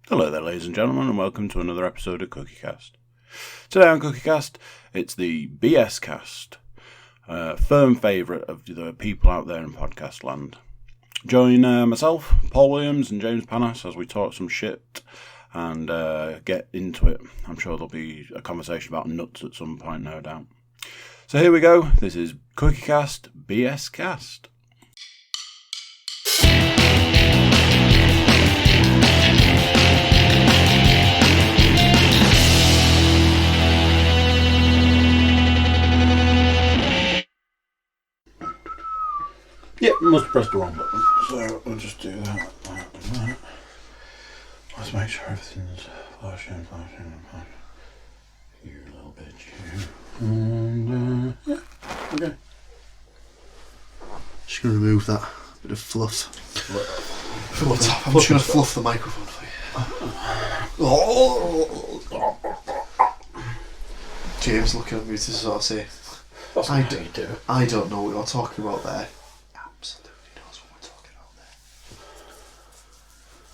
Hello there, ladies and gentlemen, and welcome to another episode of Cookiecast. Today on Cookiecast, it's the BScast, firm favourite of the people out there in podcast land. Join myself, Paul Williams, and James Panas as we talk some shit and get into it. I'm sure there'll be a conversation about nuts at some point, no doubt. So here we go. This is Cookiecast BScast. Yep, must have pressed the wrong button, so we'll just do that. Let's make sure everything's flashing. You little bitch, you. And, yeah, okay. Just going to remove that bit of fluff. I'm just going to fluff the microphone for you. James looking at me to sort of say, I don't know what you're talking about there. Absolutely knows what we're talking about there.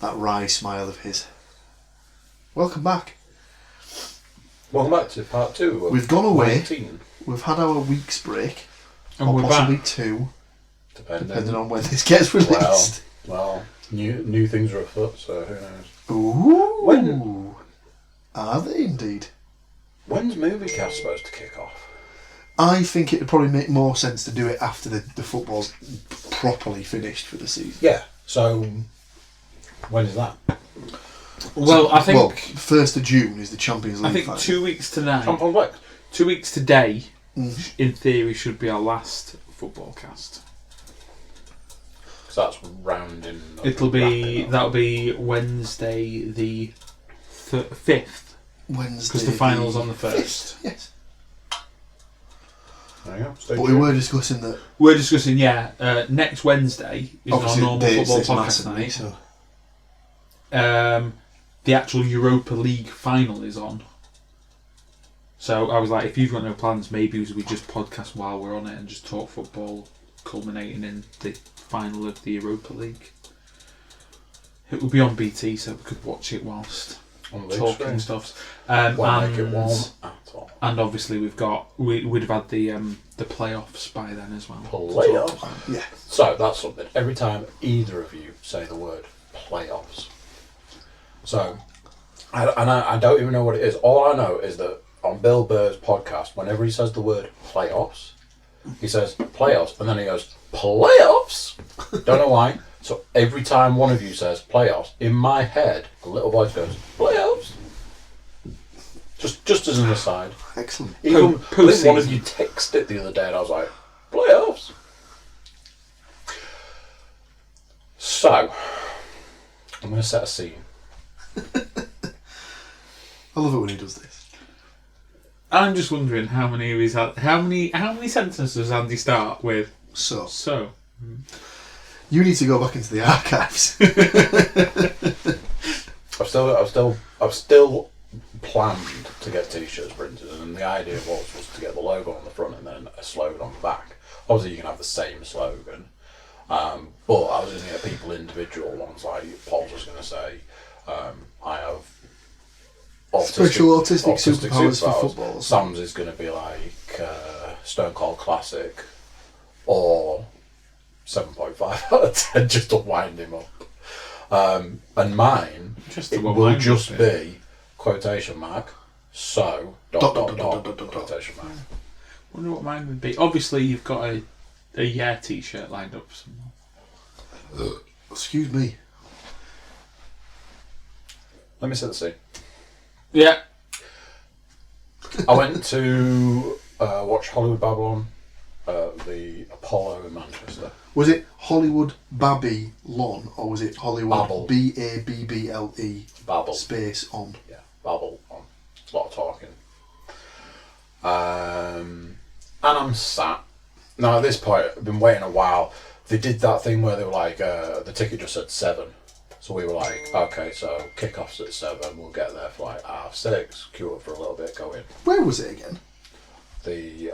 That wry smile of his. Welcome back. Welcome back to part 2. We've gone away. 19. We've had our week's break. And or we're possibly back. 2. Depending on when this gets released. Well, new things are afoot, so who knows. Ooh. When? Are they indeed? When's MovieCast supposed to kick off? I think it would probably make more sense to do it after the football's properly finished for the season. Yeah, so when is that? Well, I think 1st of June is the Champions League. I think final. 2 weeks tonight. Champions League? 2 weeks today, in theory, should be our last football cast. Because that's rounding. That'll be Wednesday the 5th. Wednesday. Because the final's on the 1st. Yes. There you go. But we were discussing that. We're discussing, next Wednesday is our Obviously, normal football podcast massively, night. So. The actual Europa League final is on. So I was like, if you've got no plans, maybe we just podcast while we're on it and just talk football, culminating in the final of the Europa League. It will be on BT, so we could watch it whilst talking stuff. Won't make it warm at all. And obviously we'd have had the playoffs by then as well. Playoffs? Yeah. So that's something. Every time either of you say the word playoffs. So, I don't even know what it is. All I know is that on Bill Burr's podcast, whenever he says the word playoffs, he says playoffs, and then he goes, playoffs? Don't know why. So every time one of you says playoffs, in my head, a little voice goes, playoffs? Just as an aside. Excellent. Even one of you texted it the other day, and I was like, playoffs? So, I'm going to set a scene. I love it when he does this. I'm just wondering how many sentences does Andy start with? So. You need to go back into the archives. I've still planned to get t-shirts printed, and the idea was to get the logo on the front and then a slogan on the back. Obviously, you can have the same slogan, but I was going to get people individual ones. Like Paul's just going to say, I have special autistic superpowers for football. Sam's is going to be like Stone Cold Classic or 7.5 out of 10 just to wind him up. And mine will just be quotation mark, so quotation mark. I wonder what mine would be. Obviously you've got a yeah t-shirt lined up somewhere. Excuse me. Let me set the scene. Yeah. I went to watch Hollywood Babylon, the Apollo in Manchester. Was it Hollywood Babylon or was it Hollywood Babble. Babble Babble. space on? Yeah, Babble on. It's a lot of talking. And I'm sat. Now at this point, I've been waiting a while. They did that thing where they were like, the ticket just said 7. So we were like, okay, so kick-off's at 7, we'll get there for like 6:30, queue up for a little bit, go in. Where was it again? The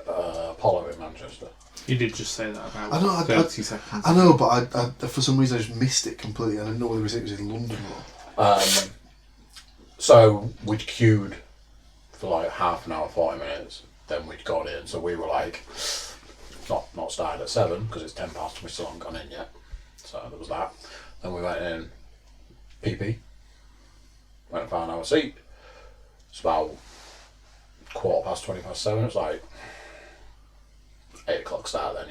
Apollo in Manchester. You did just say that about 30 seconds. I know, but I for some reason I just missed it completely. I didn't know whether it was in London or... So we'd queued for like half an hour, 40 minutes. Then we'd got in. So we were like, not started at 7 because it's 10 past and we still haven't gone in yet. So there was that. Then we went in, PP. Went and found our seat. It's about 7:15. It's like 8 o'clock start then,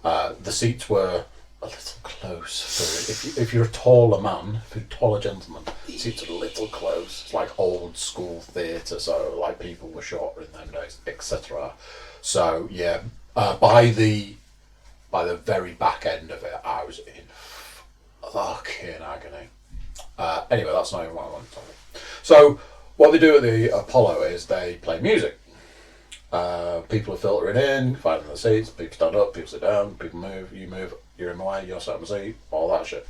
yeah. The seats were a little close. If you're a taller man, if you're a taller gentleman, the seats are a little close. It's like old school theatre, so like people were shorter in them days, etc. So yeah, by the very back end of it, I was in fucking agony. Anyway, that's not even what I wanted to talk about. So what they do at the Apollo is they play music. People are filtering in, finding the seats, people stand up, people sit down, people move, you move, you're in my way, you're sat in the seat, all that shit.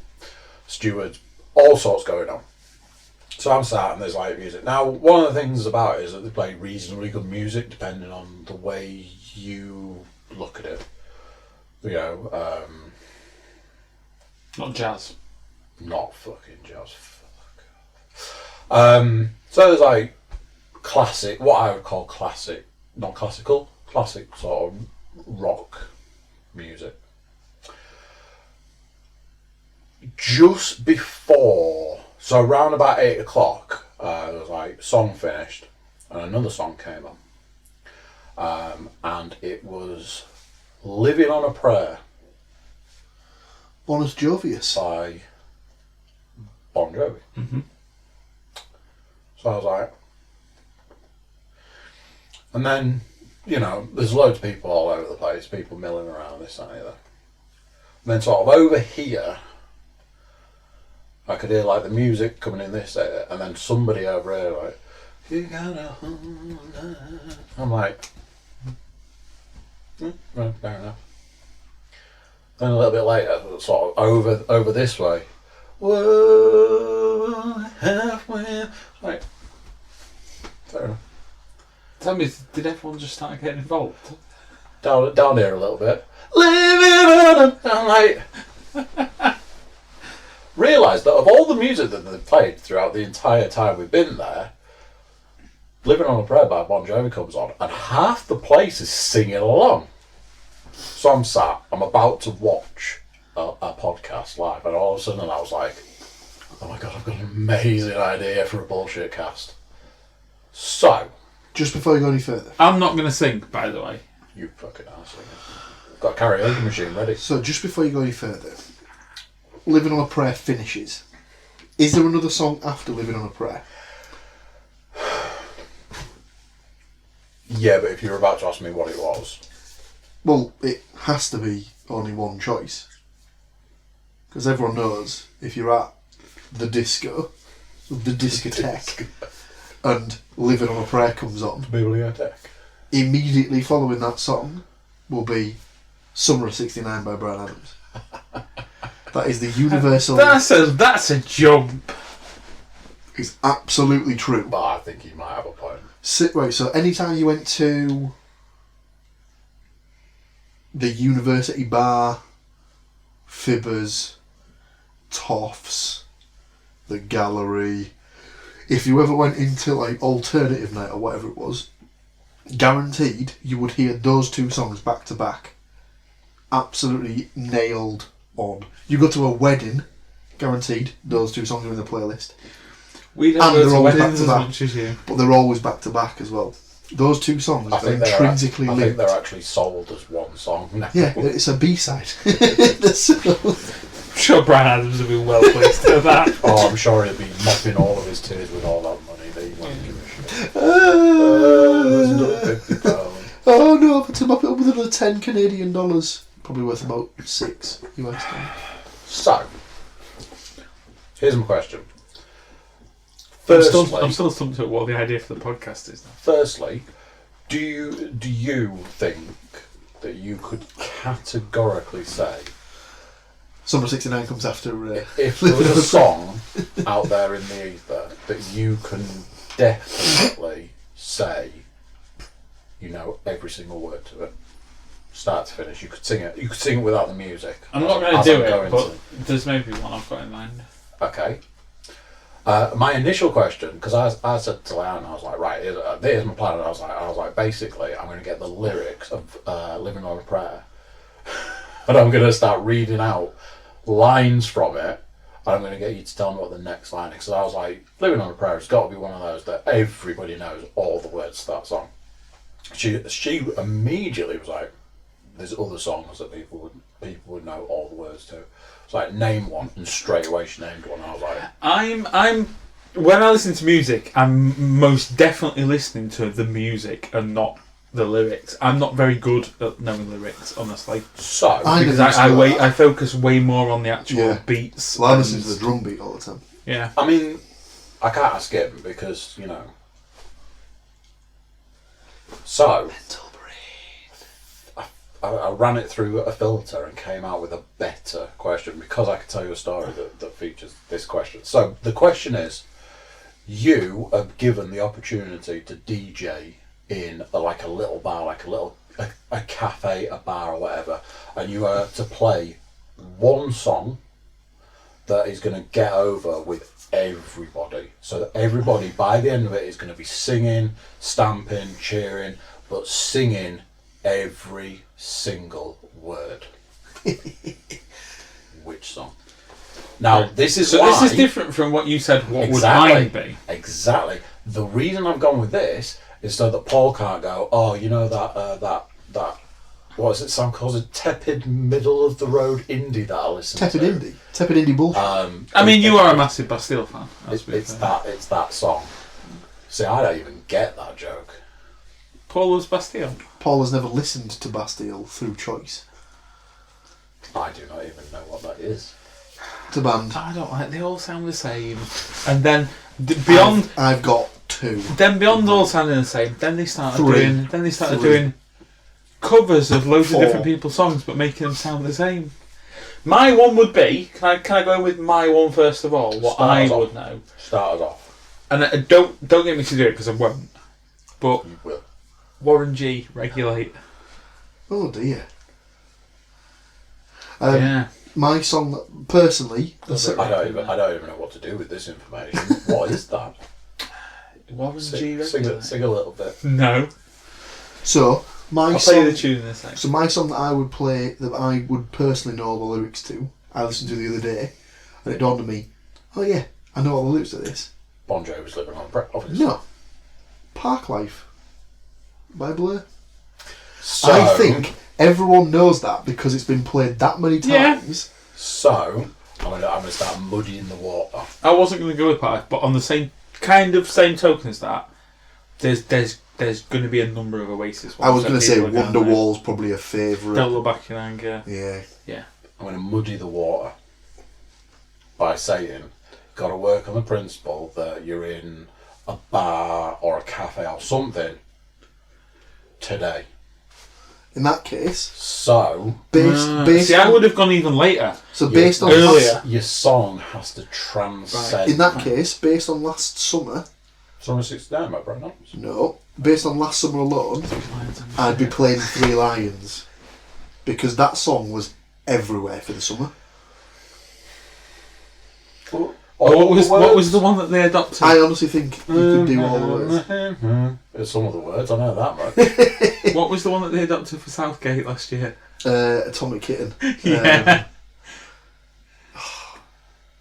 Stewards, all sorts going on. So I'm sat and there's like music. Now, one of the things about it is that they play reasonably good music depending on the way you look at it. You know, not jazz. Not fucking jazz. Fuck. So there's like classic, what I would call classic, not classical, classic sort of rock music. Just before, so around about 8 o'clock, there was like song finished and another song came on. And it was Living on a Prayer. Bonus Jovius. By Bon Jovi. Mm-hmm. So I was like, and then, you know, there's loads of people all over the place, people milling around, this, that, and the other. And then sort of over here, I could hear like the music coming in this area, and then somebody over here like, you gotta hold on. I'm like, right, fair enough. Then a little bit later, sort of over this way, whoa, halfway, like, fair enough. Tell me, did everyone just start getting involved? Down here a little bit. Living on a... I'm like... realised that of all the music that they've played throughout the entire time we've been there, Living on a Prayer by Bon Jovi comes on, and half the place is singing along. So I'm sat, I'm about to watch a podcast live, and all of a sudden I was like, oh my god, I've got an amazing idea for a bullshit cast. So... just before you go any further. I'm not going to sing, by the way. You fucking arsehole. Got a karaoke machine ready. So just before you go any further, Living on a Prayer finishes. Is there another song after Living on a Prayer? Yeah, but if you were about to ask me what it was... Well, it has to be only one choice. Because everyone knows if you're at the disco, the discotheque, and Living on a Prayer comes on, Bibliothèque. Immediately following that song will be Summer of '69 by Bryan Adams. That is the universal... That's a jump. It's absolutely true. But I think you might have a point. Right, so anytime you went to the University Bar, Fibbers, Toffs, the Gallery, if you ever went into like Alternative Night or whatever it was, guaranteed you would hear those two songs back to back. Absolutely nailed on. You go to a wedding, guaranteed those two songs are in the playlist. We don't And they're go to always back weddings to as back. much as you. But they're always back to back as well. Those two songs I are think intrinsically I think linked. they're actually sold as one song now. Yeah, it's a B-side. I'm sure Bryan Adams would be well pleased to that. Oh, I'm sure he'd be mopping all of his tears with all that money that he won't give a shit. There's another £50. Oh no, but to mop it up with another 10 Canadian dollars. Probably worth about $6 US. So, here's my question. I'm Firstly, still stumped at what the idea for the podcast is now. Firstly, do you think that you could categorically say Summer 69 comes after... if there was a song out there in the ether that you can definitely say, you know, every single word to it, start to finish, you could sing it. You could sing it without the music. I'm not going to do it, but there's maybe one I've got in mind. Okay. My initial question, because I said to Leanne, I was like, right, here's my plan. And I was like, basically, I'm going to get the lyrics of "Living on a Prayer," and I'm going to start reading out lines from it, and I'm going to get you to tell me what the next line is. Because I was like, "Living on a Prayer" has got to be one of those that everybody knows all the words to that song. She immediately was like, "There's other songs that people would know all the words to." It's like, name one, and straight away she named one. I was like, I'm when I listen to music, I'm most definitely listening to the music and not the lyrics. I'm not very good at knowing lyrics, honestly. so Because I focus way more on the actual beats. Well, I listen to the drum beat all the time. Yeah. I mean, I can't ask him because So I ran it through a filter and came out with a better question because I could tell you a story that features this question. So the question is, you are given the opportunity to DJ in a little bar, a cafe, a bar or whatever, and you are to play one song that is going to get over with everybody. So that everybody, by the end of it, is going to be singing, stamping, cheering, but singing every single word. Which song? Now, this is why... This is different from what you said, what Exactly. would mine be? Exactly. The reason I've gone with this is so that Paul can't go, oh, you know that what is it Sam calls it, tepid middle of the road indie that I listen to. Tepid indie bullshit. I mean, you are a massive Bastille fan. It's that song. See, I don't even get that joke. Paul loves Bastille. Paul has never listened to Bastille through choice. I do not even know what that is. It's a band. I don't like. They all sound the same. And then beyond, I've got two. Then beyond all sounding the same, then they started Three. doing covers of loads Four. of different people's songs, but making them sound the same. My one would be. Can I go with my one first of all? What I would know. Start us off. And don't get me to do it because I won't. But You will. Warren G, Regulate. Oh dear. Yeah. My song, personally... I don't even know what to do with this information. What is that? Warren G, Regulate. Sing a little bit. No. So, I'll play you the tune in a second. So my song that I would play, that I would personally know all the lyrics to, I listened to the other day, and it dawned on me, oh yeah, I know all the lyrics to this. Bon Jovi's Living on a Prayer, obviously. No. Park Life by Blur. So, I think everyone knows that because it's been played that many times. So, I'm gonna start muddying the water. I wasn't going to go with Park, but on the same token as that, there's going to be a number of Oasis ones. I was going to say Wonderwall's probably a favourite. Don't Look Back in Anger. Yeah. I'm going to muddy the water by saying, got to work on the principle that you're in a bar or a cafe or something today. In that case, So, based see, on, I would have gone even later. So based on earlier. your song has to transcend. In that case, based on last summer, Summer 69 by Brian Adams. no, based on last summer alone, I'd be playing Three Lions because that song was everywhere for the summer. What was the one that they adopted? I honestly think you could do all the words. There's some of the words, I know that much. What was the one that they adopted for Southgate last year? Atomic Kitten. Yeah.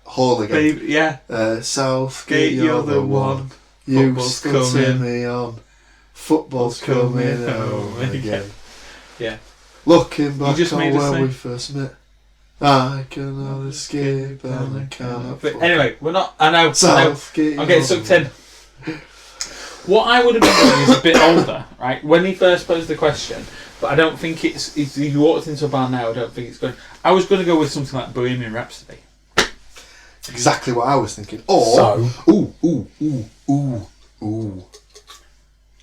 Hooligan. Baby, yeah. Southgate, You're the one. You Football's still coming. turn me on. Football's coming home again. Yeah. Looking back just on made us where sing. we first met, I cannot escape and I cannot. But anyway, we're not. I know. Southgate. I'm getting sucked in. What I would have been doing is a bit older, right? When he first posed the question, but I don't think it's. If you walked into a bar now, I don't think it's going. I was going to go with something like Bohemian Rhapsody. Exactly what I was thinking. Or So, ooh.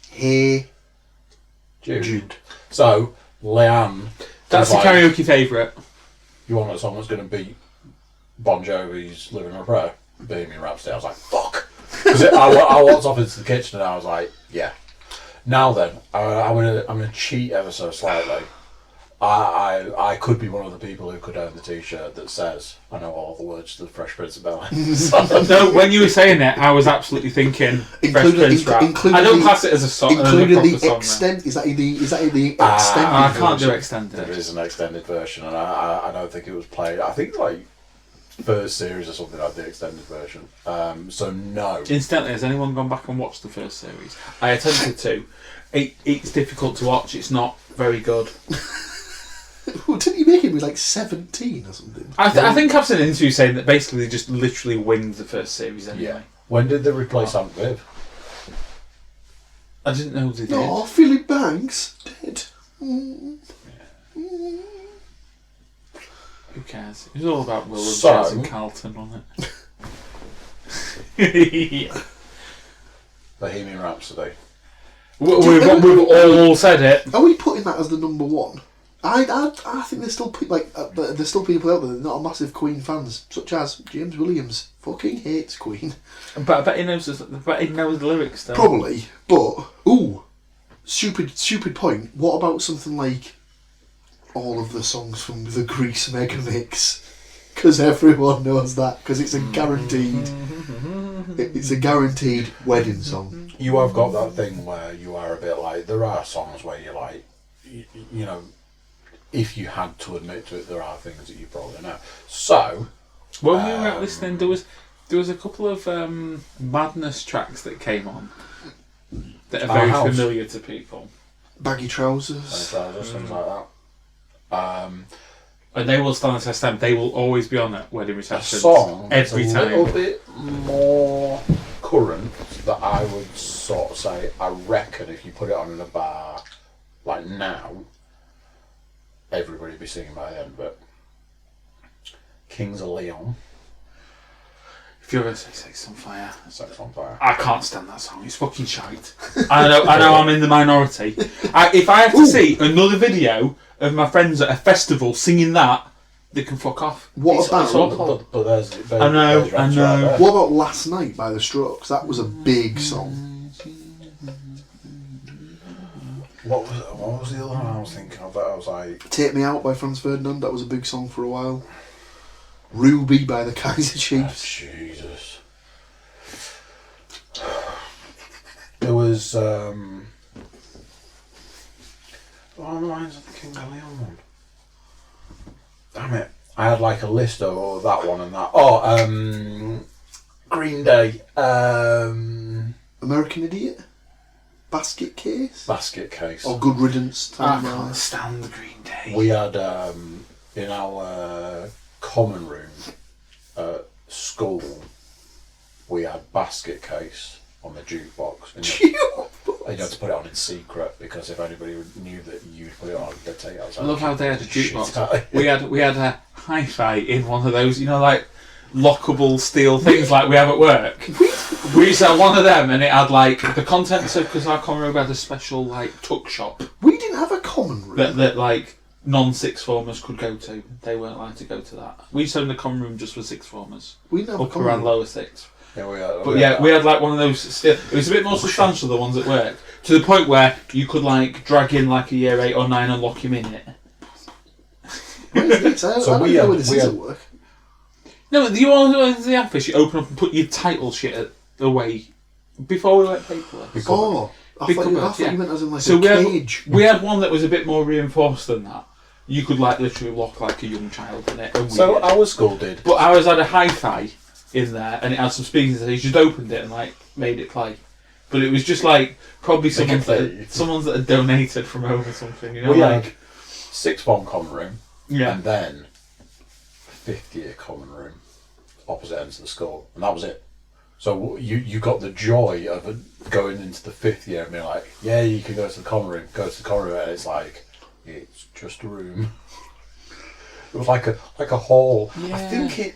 Hey Jude. So, Leanne. That's was the like, karaoke favourite. You want a song that's going to beat Bon Jovi's Living on a Prayer? Bohemian Rhapsody. I was like, fuck. Because I walked off into the kitchen and I was like, yeah. Now then, I'm gonna cheat ever so slightly. I could be one of the people who could own the T-shirt that says I know all the words to the Fresh Prince of Bel-Air. No, when you were saying it, I was absolutely thinking Fresh Prince rap. I don't class it as a song. Including the extent. Is that in the extended? I can't do extended. There is an extended version, and I don't think it was played. I think like first series or something had the extended version. So no. Incidentally, has anyone gone back and watched the first series? I attempted to. It's difficult to watch. It's not very good. Well, didn't you make him be like 17 or something? I think I've seen an interview saying that basically they just literally winged the first series anyway. Yeah. When did they replace Aunt Viv? I didn't know they did. Oh, Philip Banks dead. Who cares? It was all about Will and So- Jazz and Carlton, wasn't it? Yeah. Bohemian Rhapsody. We've all said it. Are we putting that as the number one? I think there's still there's still people out there that are not massive Queen fans, such as James Williams. Fucking hates Queen. But I bet he knows the lyrics though. Probably, but stupid point. What about something like all of the songs from the Grease Mega Mix? Because everyone knows that. Because it's a guaranteed. It's a guaranteed wedding song. You have got that thing where you are a bit like, there are songs where you're like, you know, if you had to admit to it, there are things that you probably know. So, when we were out listening, there was a couple of Madness tracks that came on that are very familiar to people. Baggy trousers. Things like that. And they will stand the test of time. They will always be on at wedding A receptions. song every that's time. a little bit more current that I would sort of say, I reckon if you put it on in a bar like now, everybody would be singing by the end of it. Kings of Leon. If you're going to say Sex on Fire. Sex on Fire. I can't stand that song. It's fucking shite. I know I'm in the minority. If I have to see another video of my friends at a festival singing that, they can fuck off. What It's about? awful. But there's I know. Right there. What about Last Night by the Strokes? That was a big song. What was the other one I was thinking of? That I was like, Take Me Out by Franz Ferdinand. That was a big song for a while. Ruby by the Kaiser Chiefs. Jesus. There was along the lines of the King of Leon one. Damn it! I had like a list of that one and that. Green Day. American Idiot. Basket Case. Basket Case. Or Good Riddance. I can't stand the Green Day. We had in our common room at school, we had Basket Case on the jukebox. And you had to put it on in secret because if anybody knew that you'd put it on, they'd take it outside. I love how they had a jukebox. We had a hi-fi in one of those, like lockable steel things like we have at work. We used to have one of them, and it had like the contents of, because our common room had a special like tuck shop We didn't have a common room. that like non-sixth formers could go to. They weren't allowed to go to that. We used to have the common room just for sixth formers, We didn't have a up common around room. lower sixth. Yeah, we had. But we had like one of those. Still, it was a bit more substantial than the ones at work, to the point where you could like drag in like a year 8 or 9 and lock him in it. Where's this? I don't know where this is at work. No, you all in the office. You open up and put your title shit away before we went paperless. Oh, I Big thought cupboard, you meant as in like So a cage. we had one that was a bit more reinforced than that. You could like literally lock like a young child in it. And So weird. our school did. But ours had a hi-fi in there, and it had some speakers. And you just opened it and like made it play. But it was just like probably someone's that had donated from home or something. You know, We like had sixth form common room, yeah. and then fifth year common room, opposite ends of the school, and that was it. So you got the joy of going into the fifth year and being like, yeah, you can go to the common room, and it's like, it's just a room. It was like a hall. Yeah. I think it.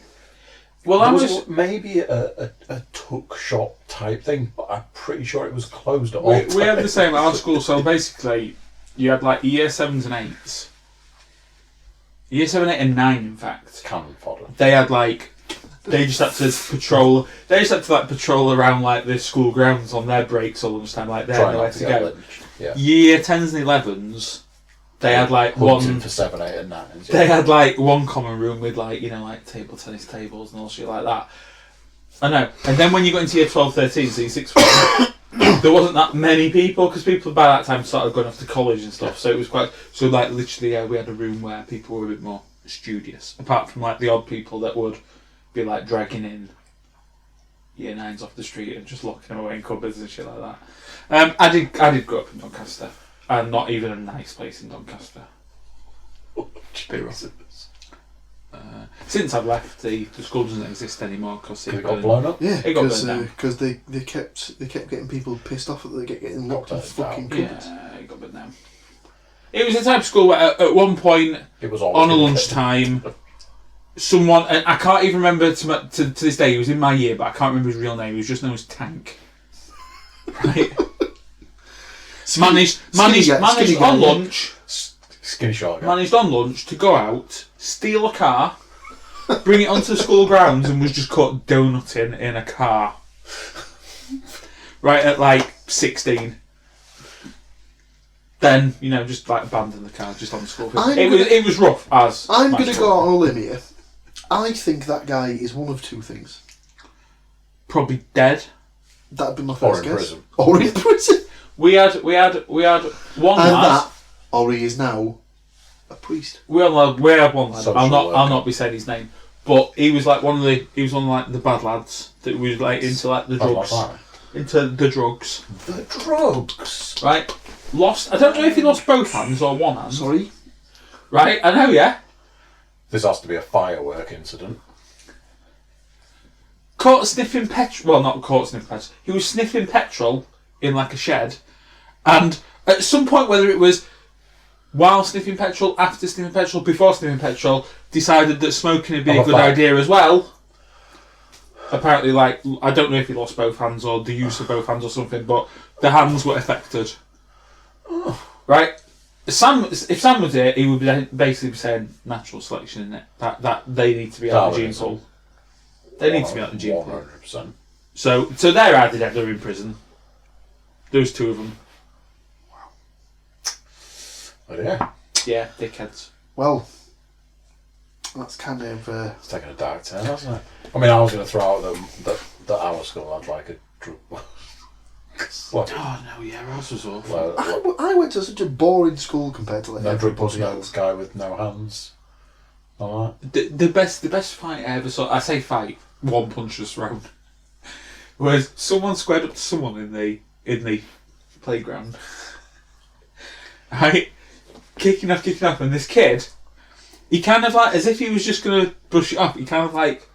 Well, It I was was. maybe a tuck shop type thing, but I'm pretty sure it was closed at all We times. had the same at our school. So basically, you had like year 7s and 8s. Year 7, 8, and 9, in fact. Cannon fodder. They had like. They just had to patrol. They just had to like patrol around like the school grounds on their breaks or lunchtime, like they had nowhere to go. lynched. Yeah. Year 10s and 11s, They had like hunting one for 7, 8 and 9. They had like one common room with like, you know, like table tennis tables and all shit like that. I know. And then when you got into year 12, 13, so year 6 form, there wasn't that many people because people by that time started going off to college and stuff. So it was quite. So like literally, we had a room where people were a bit more studious. Apart from like the odd people that would be like dragging in year 9s off the street and just locking them away in cupboards and shit like that. I did grow up in Doncaster, and not even a nice place in Doncaster. Since I've left, the school doesn't exist anymore because it got blown up. Yeah, it got burned down. Because they kept getting people pissed off that they get getting locked in fucking cupboards. Yeah, it got burned down. It was the type of school where at one point It was on a lunchtime, someone, and I can't even remember to this day. He was in my year, but I can't remember his real name. He was just known as Tank. Right. Managed on lunch. Skinny short guy. Managed on lunch to go out, steal a car, bring it onto the school grounds, and was just caught donutting in a car. Right at like 16. Then, you know, just like abandoned the car just on the school field. It was rough as. I'm going to go out on a limb here. I think that guy is one of two things. Probably dead. That'd be my first guess. Prison. Or in prison. We had one And lad. that, or he is now a priest. We had one lad. Social I'll not be saying his name, but he was like one of the bad lads that was like into like the drugs. Into the drugs. The drugs. Right. Lost. I don't know if he lost both hands or one hand. Sorry. Right. I know. Yeah. This has to be a firework incident. Caught sniffing petrol. Well, not caught sniffing petrol. He was sniffing petrol in like a shed, and at some point, whether it was while sniffing petrol, after sniffing petrol, before sniffing petrol, decided that smoking would be a good idea as well. Apparently, like, I don't know if he lost both hands or the use of both hands or something, but the hands were affected. Right? If Sam was here, he would basically be saying natural selection in it. That they need to be out of the gene pool. They need to be out of the gene pool. 100%. So they're either dead or in prison. There's two of them. Oh yeah. Yeah, dickheads. Well, that's kind of... It's taking a dark turn, hasn't it? I mean, I was going to throw out that our school had like a drug... Oh no, yeah, ours was awful. I went to such a boring school compared to like no drug everybody pussy else. guy with no hands. All right. The best fight I ever saw, I say fight, one punch was thrown, was someone squared up to someone in the playground. Right? Kicking off, and this kid, he kind of like, as if he was just going to brush it off, he kind of like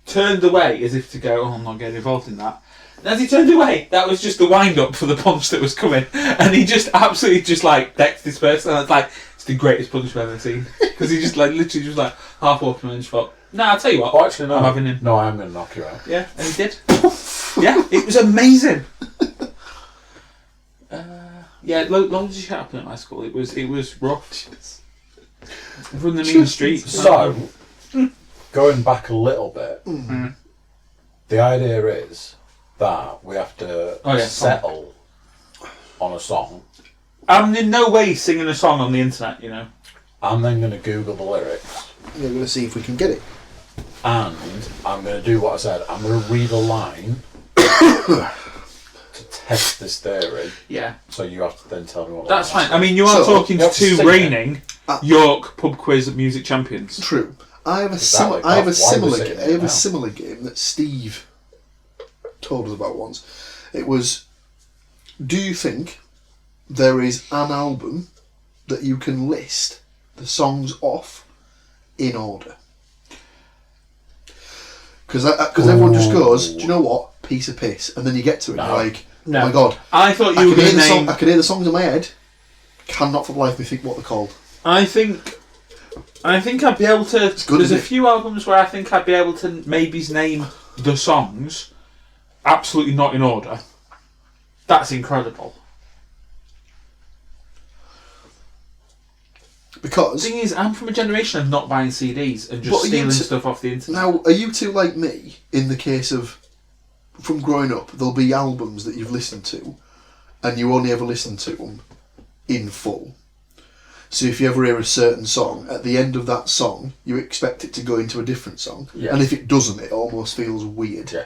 turned away as if to go, oh, I'm not getting involved in that. And as he turned away, that was just the wind-up for the punch that was coming. And he just absolutely just like decked this person. And it's like, it's the greatest punch I've ever seen. Because he just like literally just like half walking and just thought, nah, I'll tell you what. Oh, actually, no. I'm having him. No, I am going to knock you out. Yeah, and he did. Yeah, it was amazing. Yeah, loads of shit happened at my school. It was rough. From the mean streets. So, going back a little bit, the idea is that we have to settle on a song. I'm in no way singing a song on the internet, you know. I'm then going to Google the lyrics. We're going to see if we can get it. And I'm going to do what I said. I'm going to read a line to test this theory. Yeah. So you have to then tell me what. That's fine. I mean, you are talking to two sing reigning York pub quiz music champions. True. I have a Exactly. similar game that Steve told us about once. It was, do you think there is an album that you can list the songs off in order? Because everyone just goes, do you know what, piece of piss, and then you get to it and you're like, oh my god, I thought you were going to name... I can hear the songs in my head, cannot for the life of me think what they're called. I think I'd be able to... It's good, there's a isn't it? few albums where I think I'd be able to maybe name the songs, absolutely not in order. That's incredible. Because... The thing is, I'm from a generation of not buying CDs and just stealing stuff off the internet. Now, are you two like me, in the case of, from growing up, there'll be albums that you've listened to, and you only ever listen to them in full. So if you ever hear a certain song, at the end of that song, you expect it to go into a different song. Yeah. And if it doesn't, it almost feels weird. Yeah.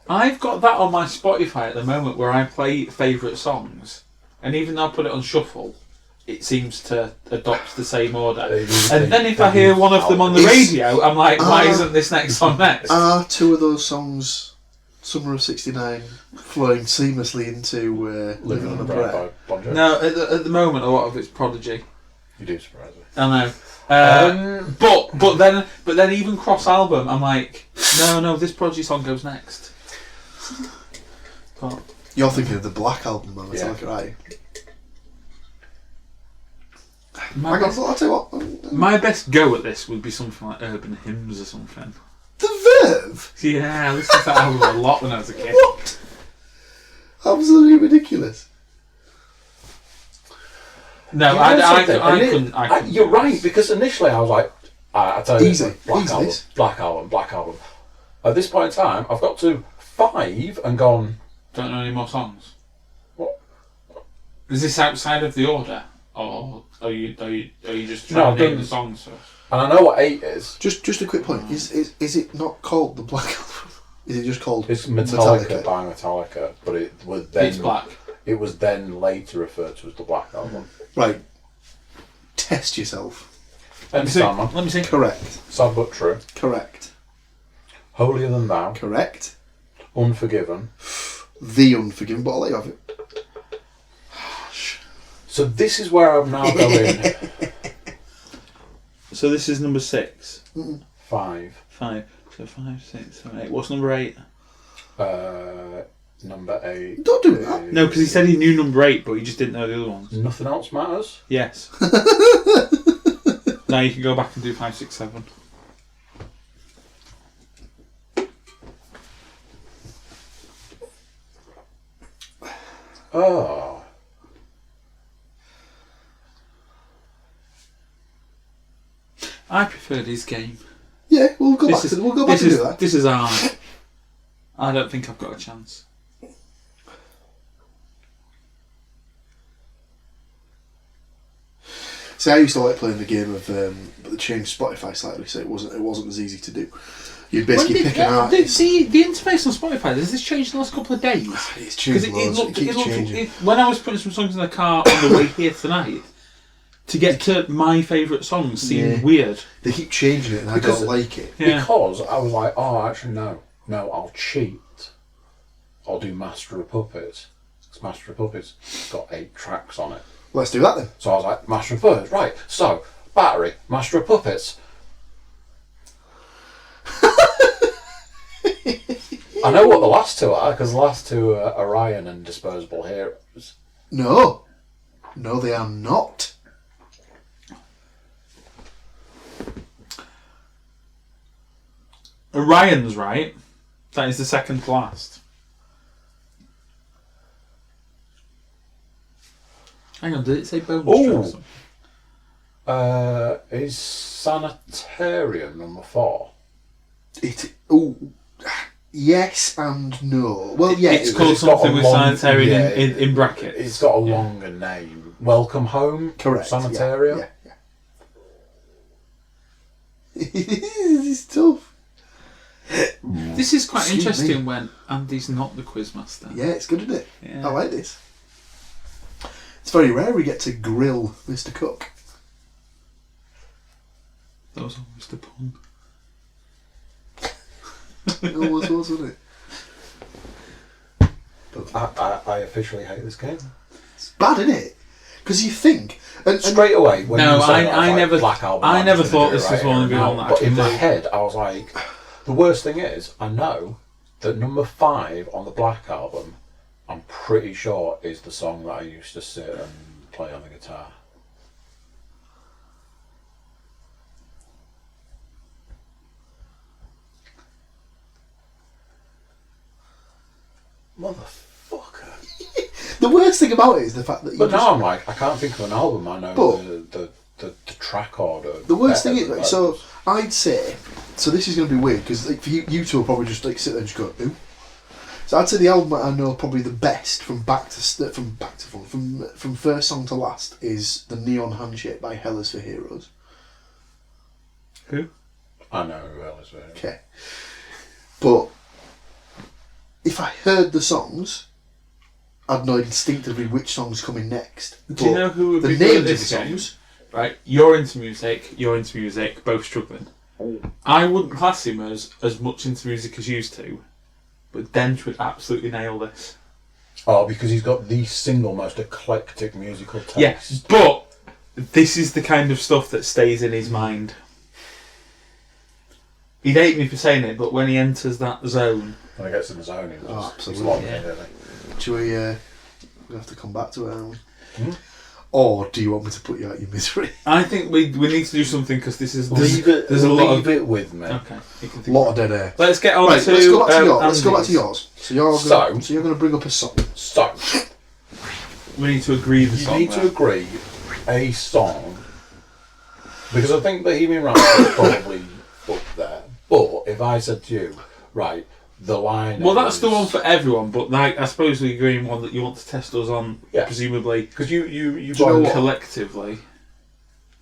I've got that on my Spotify at the moment where I play favourite songs, and even though I put it on shuffle, it seems to adopt the same order. And then if I hear one of them on the radio, I'm like, why isn't this next song next? Are two of those songs, Summer of '69, flowing seamlessly into Living on a Prayer? No, at the moment, a lot of it's Prodigy. You do surprise me. I know. But then even cross album, I'm like, no, this Prodigy song goes next. But You're thinking of the Black Album, man. Metallica, right? I'll tell you what. My best go at this would be something like Urban Hymns or something. The Verve? Yeah, I listened to that album a lot when I was a kid. What? Absolutely ridiculous. No, I couldn't. You're right, because initially I was like, I tell you, Easy. Black Album. At this point in time, I've got to 5 and gone. Don't know any more songs. What? Is this outside of the order, or are you just trying to name the songs first? And I know what 8 is. Just a quick point. Is it not called the Black Album? Is it just called It's Metallica by Metallica, but it was then It's black. It was then later referred to as the Black Album. Right. Test yourself. Let me see. Correct. Sad but true. Correct. Holier Than Thou. Correct. Unforgiven. The Unforgiven, but I'll let you have it. So this is where I'm now going. So this is number 6. 5. 5. So 5, 6, 7, 8. What's number 8? Number 8. Don't do that. No, because he said he knew number 8, but he just didn't know the other ones. Nothing else matters. Yes. Now you can go back and do 5, 6, 7. Oh. I preferred his game. Yeah, we'll go back and do that. This is hard. I don't think I've got a chance. See, I used to like playing the game of, but they changed Spotify slightly, so it wasn't as easy to do. You'd basically pick an artist. The interface on Spotify, has this changed in the last couple of days? It's changed loads. It keeps changing. When I was putting some songs in the car on the way here tonight, to get to my favourite songs seemed weird. They keep changing it, and I don't like it. Yeah. Because I was like, actually no, I'll cheat. I'll do Master of Puppets. Because Master of Puppets has got 8 tracks on it. Let's do that then. So I was like, Master of Puppets, right. So, Battery, Master of Puppets. I know what the last 2 are, because the last 2 are Orion and Disposable Heroes. No, they are not. Orion's right. That is the second to last. Hang on, did it say bonus track? Is Sanitarium number 4? Yes and no. Well, yeah. It's called something with Sanitarium in brackets. It's got a longer name. Welcome Home? Correct. Sanitarium? Yeah. It's tough. This is quite Excuse interesting me. when Andy's not the quizmaster. Yeah, it's good, isn't it? Yeah. I like this. It's very rare we get to grill Mr. Cook. That was almost a pun. It almost was, wasn't it? I officially hate this game. It's bad, isn't it? Because you think... And Straight away, when No, you said that, I was never- like, Black Album, I I'm never just gonna thought do it this right was one here of the and one now. that I But in could my do. head, I was like, the worst thing is, I know that number 5 on the Black Album, I'm pretty sure is the song that I used to sit and play on the guitar. Motherfucker. the worst thing about it is the fact that you But now I'm like, I can't think of an album I know the track order. The worst thing better is, than so I'd say, so this is going to be weird, because like, for you two will probably just like sit there and just go, ooh. So I'd say the album that I know probably the best from first song to last is The Neon Handshake by Hell is for Heroes. Who? I know who Hell is for Heroes. Okay. But if I heard the songs, I'd know instinctively which song's coming next. Do you know who would the be good names at of the this game? songs? Right, you're into music, both struggling. I wouldn't class him as much into music as used to, but Dench would absolutely nail this. Oh, because he's got the single most eclectic musical taste. Yes, but this is the kind of stuff that stays in his mind. He'd hate me for saying it, but when he enters that zone... When he gets in the zone, he's absolutely. locked Yeah. in, isn't he? Should we have to come back to it, aren't we? Or do you want me to put you out your misery? I think we need to do something because this is... Leave it with me. Okay. You can A think lot of dead air. Let's get on Right, to... let's go back to yours. Let's go back Andy's. to yours. So you're going to bring up a song. So, We need to agree the you song. need to now. agree a song, because I think Bohemian Rhapsody is probably up there. But if I said to you, right, the line Well, that's is, the one for everyone, but like, I suppose we agree on one that you want to test us on, Yeah. presumably because you Do you know both what? collectively.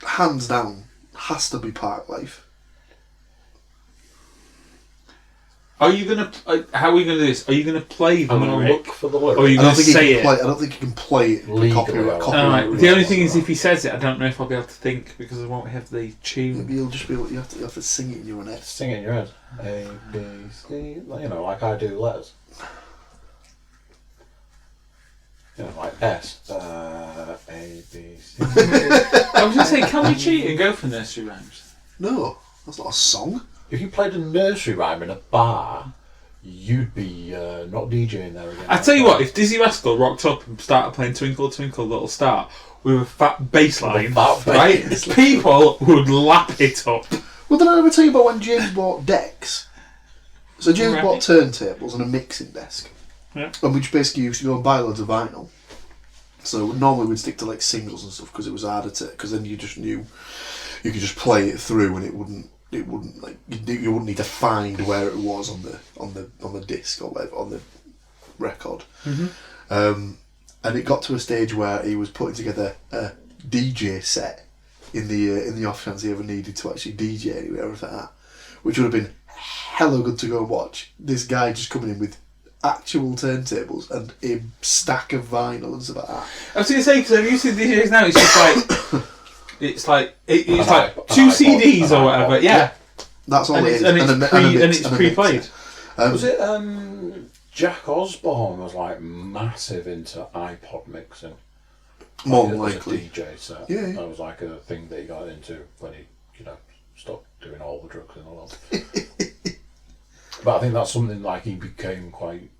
Hands down, has to be Park Life. Are you gonna? How are we gonna do this? Are you gonna play the I'm going to lyric? look for the Or lyric. you I don't gonna think you say can it? play. I don't think you can play it Legally, copyright. Alright. The only thing is, if he says it, I don't know if I'll be able to think because I won't have the tune. Maybe you'll just be able. You have to sing it in your own head. Sing it in your head. A, B, C, you know, like I do letters. You know, like S, A, B, C. I was gonna say, can we cheat and go for nursery rhymes? No, that's not a song. If you played a nursery rhyme in a bar, you'd be not DJing there again. I tell you what, if Dizzy Rascal rocked up and started playing Twinkle Twinkle Little Star with a fat bass line, With a fat right, bass. people would lap it up. Well, did I ever tell you about when James bought decks? So James Right. bought turntables and a mixing desk. Yeah. And we just basically used to go and buy loads of vinyl. So normally we'd stick to like singles and stuff because it was harder to, because then you just knew you could just play it through and it wouldn't like you wouldn't need to find where it was on the disc or whatever, on the record. And it got to a stage where he was putting together a DJ set in the off chance he ever needed to actually DJ anywhere or anything like that, which would have been hella good to go and watch. This guy just coming in with actual turntables and a stack of vinyl and stuff like that. I was going to say, because I'm used to DJs now, it's just like, it's like two An CDs iPod, or whatever, yeah. That's all And it it's, is. and mix- it's and a pre-played. mixer. Was it Jack Osborne was like massive into iPod mixing? More Like, than as a likely. DJ set. Yeah. That was like a thing that he got into when he, stopped doing all the drugs in the world. But I think that's something like he became quite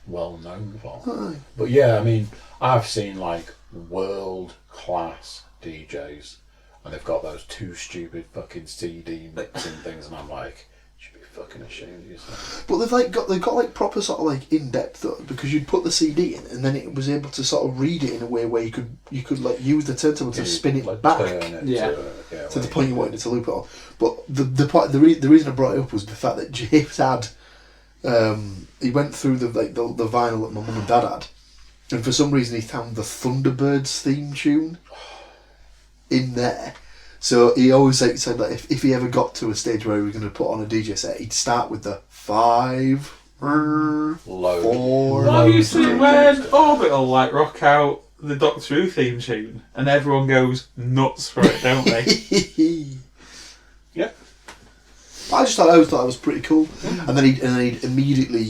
well known for. Aye. But yeah, I mean, I've seen like world class DJs and they've got those two stupid fucking CD mixing things and I'm like, you should be fucking ashamed of yourself. But they've got like proper sort of like in depth though, because you'd put the CD in and then it was able to sort of read it in a way where you could like use the turntable to spin it Like, back turn it Yeah. to the point you wanted it to loop it on. But the reason I brought it up was the fact that James had he went through the vinyl that my mum and dad had, and for some reason he found the Thunderbirds theme tune in there. So he always said that if he ever got to a stage where he was going to put on a DJ set, he'd start with the 5, 4. Well, I used to when Orbital like rock out the Doctor Who theme tune, and everyone goes nuts for it, don't they? Yeah. I always thought it was pretty cool, and then he'd immediately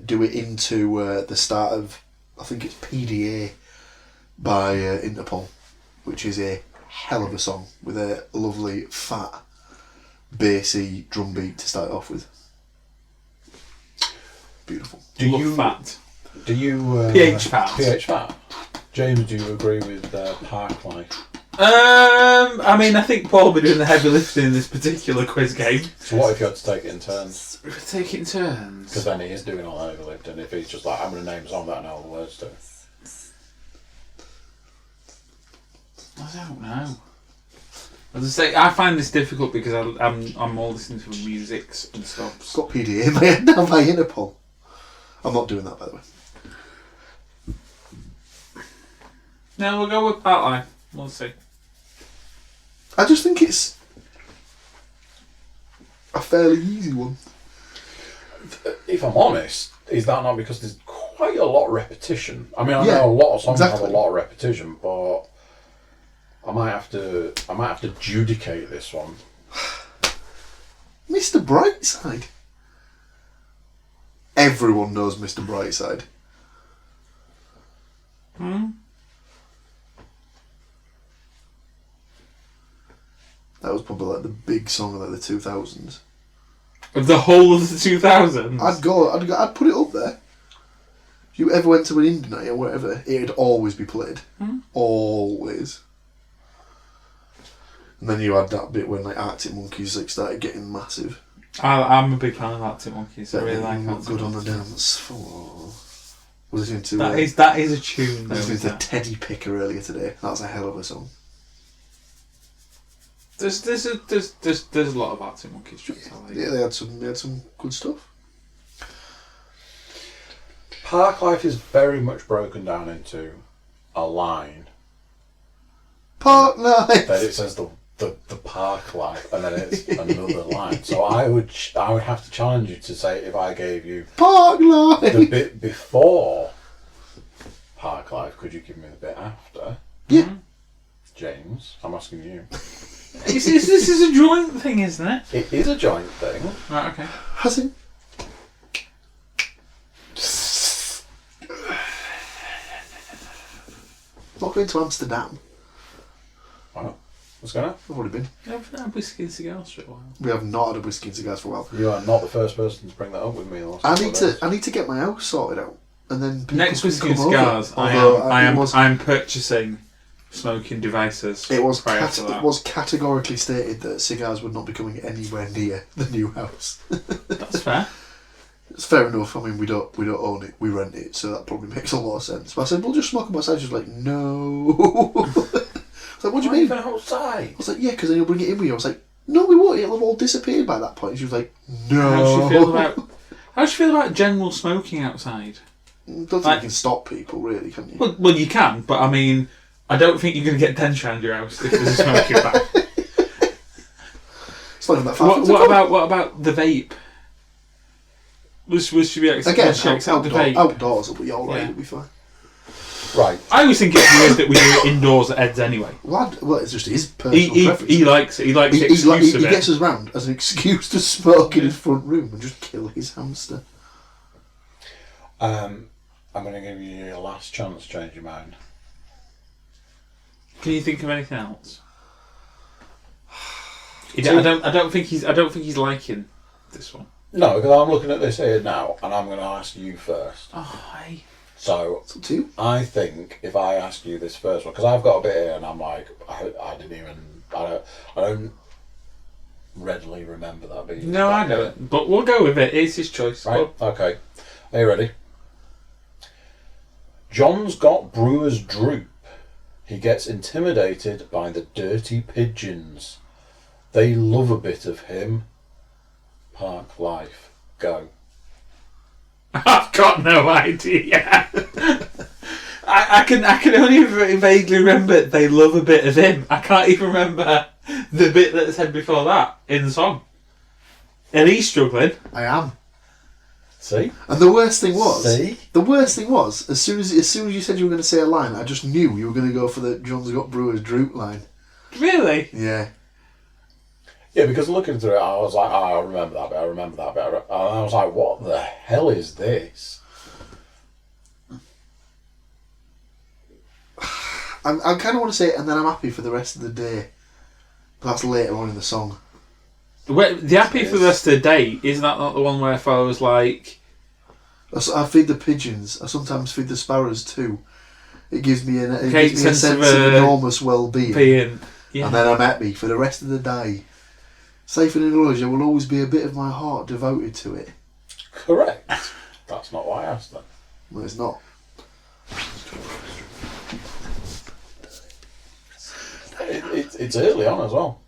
do it into the start of, I think it's PDA by Interpol, which is a hell of a song with a lovely fat bassy drum beat to start off with. Beautiful. Love fat. Do you PH fat. PH fat. James, do you agree with Park Life? I mean, I think Paul will be doing the heavy lifting in this particular quiz game. So what if you had to take it in turns? Take it in turns. Because then he is doing all the heavy lifting. If he's just like, I'm going to name a song that I know all the words to. I don't know. As I say, I find this difficult because I'm all listening to music and stuff. It's got PDA in my head now by Interpol. I'm not doing that, by the way. No, we'll go with Parklife. We'll see. I just think it's a fairly easy one. If I'm honest, is that not because there's quite a lot of repetition? I mean, I Yeah, know a lot of songs exactly. have a lot of repetition, but I might have to adjudicate this one. Mr. Brightside. Everyone knows Mr. Brightside. That was probably like the big song of like the 2000s. Of the whole of the 2000s? I'd put it up there. If you ever went to an indie night or whatever, it'd always be played. Always. And then you had that bit when like Arctic Monkeys like started getting massive. I'm a big fan of Arctic Monkeys. I really like Look Arctic good on the Monkeys. dance floor. Was listening to That is a tune. I was listening to Though, Teddy Picker earlier today. That's a hell of a song. there's a lot of Arctic Monkeys tunes I like. Yeah, they had some good stuff. Parklife is very much broken down into a line. Park Life. That it says the park life, and then it's another line. So I would have to challenge you to say, if I gave you Park Life. the bit before park life, could you give me the bit after? Yeah. James, I'm asking you. This is a joint thing, isn't it? It is a joint thing. Right, okay. Has it? Not going to Amsterdam. Why not? What's going on? I've already been. I've had whiskey and cigars for a while. We have not had a whiskey and cigars for a while. You are not the first person to bring that up with me. The last I couple need of to. days. I need to get my house sorted out, and then people Next can whiskey and come over. cigars, Although, I'm purchasing smoking devices. It was prior to that. it was categorically stated that cigars would not be coming anywhere near the new house. That's fair. It's fair enough. I mean, we don't own it. We rent it, so that probably makes a lot of sense. But I said, "We'll just smoke them outside." She's like, "No." I was like, "What do you mean?" Even outside. I was like, "Yeah, because then you'll bring it in with you." I was like, "No, we won't. It'll have all disappeared by that point." She was like, "No." How do you feel about general smoking outside? I don't think you can stop people, really, can you? Well, you can, but I mean, I don't think you're going to get dents around your house if there's a smoking ban. It's not even that far. What about the vape? Should we accept Again, the vape? outdoors will be alright. Yeah. It'll be fine. Right. I always think it's weird that we do it indoors at Ed's anyway. Well, it's just his personal preference. He likes it. He likes the He excuse of it. gets us round as an excuse to smoke in his front room and just kill his hamster. I'm going to give you your last chance to change your mind. Can you think of anything else? I don't think he's liking this one. No, because I'm looking at this here now, and I'm going to ask you first. Oh, hey. So, It's up to you. I think if I ask you this first one, because I've got a bit here, and I'm like, I don't readily remember that being. No, I know it, but we'll go with it. It's his choice. Right. Okay. Are you ready? John's got brewer's droop. He gets intimidated by the dirty pigeons. They love a bit of him. Park life. Go. I've got no idea. I can only vaguely remember they love a bit of him. I can't even remember the bit that said before that in the song. And he's struggling. I am. See? And the worst thing was, See? as soon as you said you were going to say a line, I just knew you were going to go for the John's got brewer's droop line. Really? Yeah. Yeah, because looking through it, I was like, oh, I remember that bit, And I was like, what the hell is this? I kind of want to say it, and then I'm happy for the rest of the day. But that's later on in the song. The happy for the rest of the day, isn't that not the one where if I was like... I feed the pigeons. I sometimes feed the sparrows too. It gives me a sense of enormous well-being. Yeah. And then I'm happy for the rest of the day. Safe and in knowledge, there will always be a bit of my heart devoted to it. Correct. That's not why I asked that. Well, it's not. It's early on as well.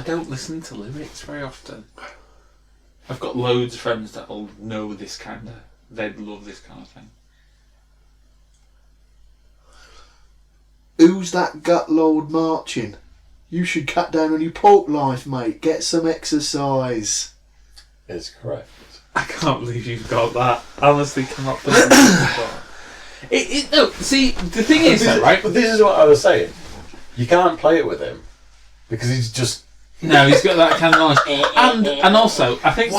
don't listen to lyrics very often. I've got loads of friends that'll know this kind of... They'd love this kind of thing. Who's that gut load marching? You should cut down on your pork life, mate. Get some exercise. Is correct. I can't believe you've got that. I honestly cannot believe it. No, see, the thing is, though, right? But this is what I was saying. You can't play it with him because he's just... No, he's got that kind of knowledge. And also, I think,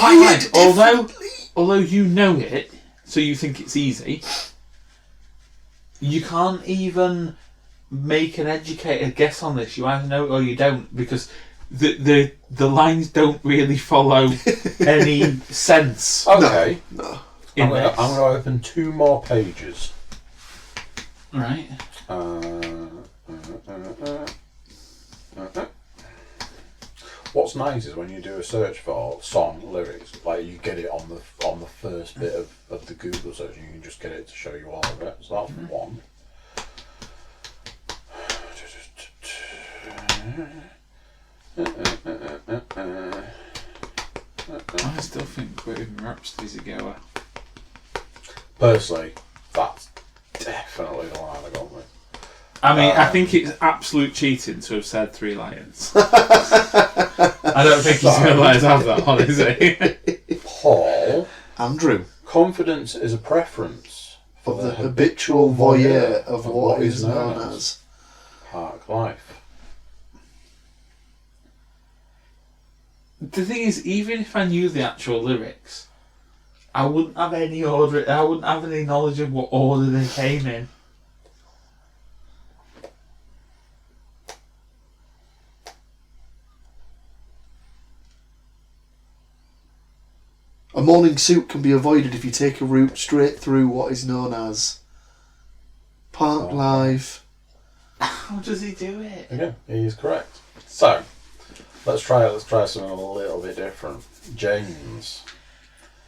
although you know it, so you think it's easy, you can't even make an educated guess on this. You either know it or you don't, because the lines don't really follow any sense. Okay. No. I'm going to open 2 more pages. Right. What's nice is when you do a search for song lyrics, like you get it on the first bit of the Google search, and you can just get it to show you all of it. So that's one. I still think Bohemian Rhapsody's a goer. Personally, that's definitely the one I'd have gone with. I mean, I think it's absolute cheating to have said 3 Lions. I don't think he's going to let us have that one, is he? Paul. Andrew. Confidence is a preference For the habitual voyeur of what is known as park life. The thing is, even if I knew the actual lyrics, I wouldn't have any order. I wouldn't have any knowledge of what order they came in. A morning suit can be avoided if you take a route straight through what is known as park life. How does he do it? Okay, he is correct. So, let's try something a little bit different. James.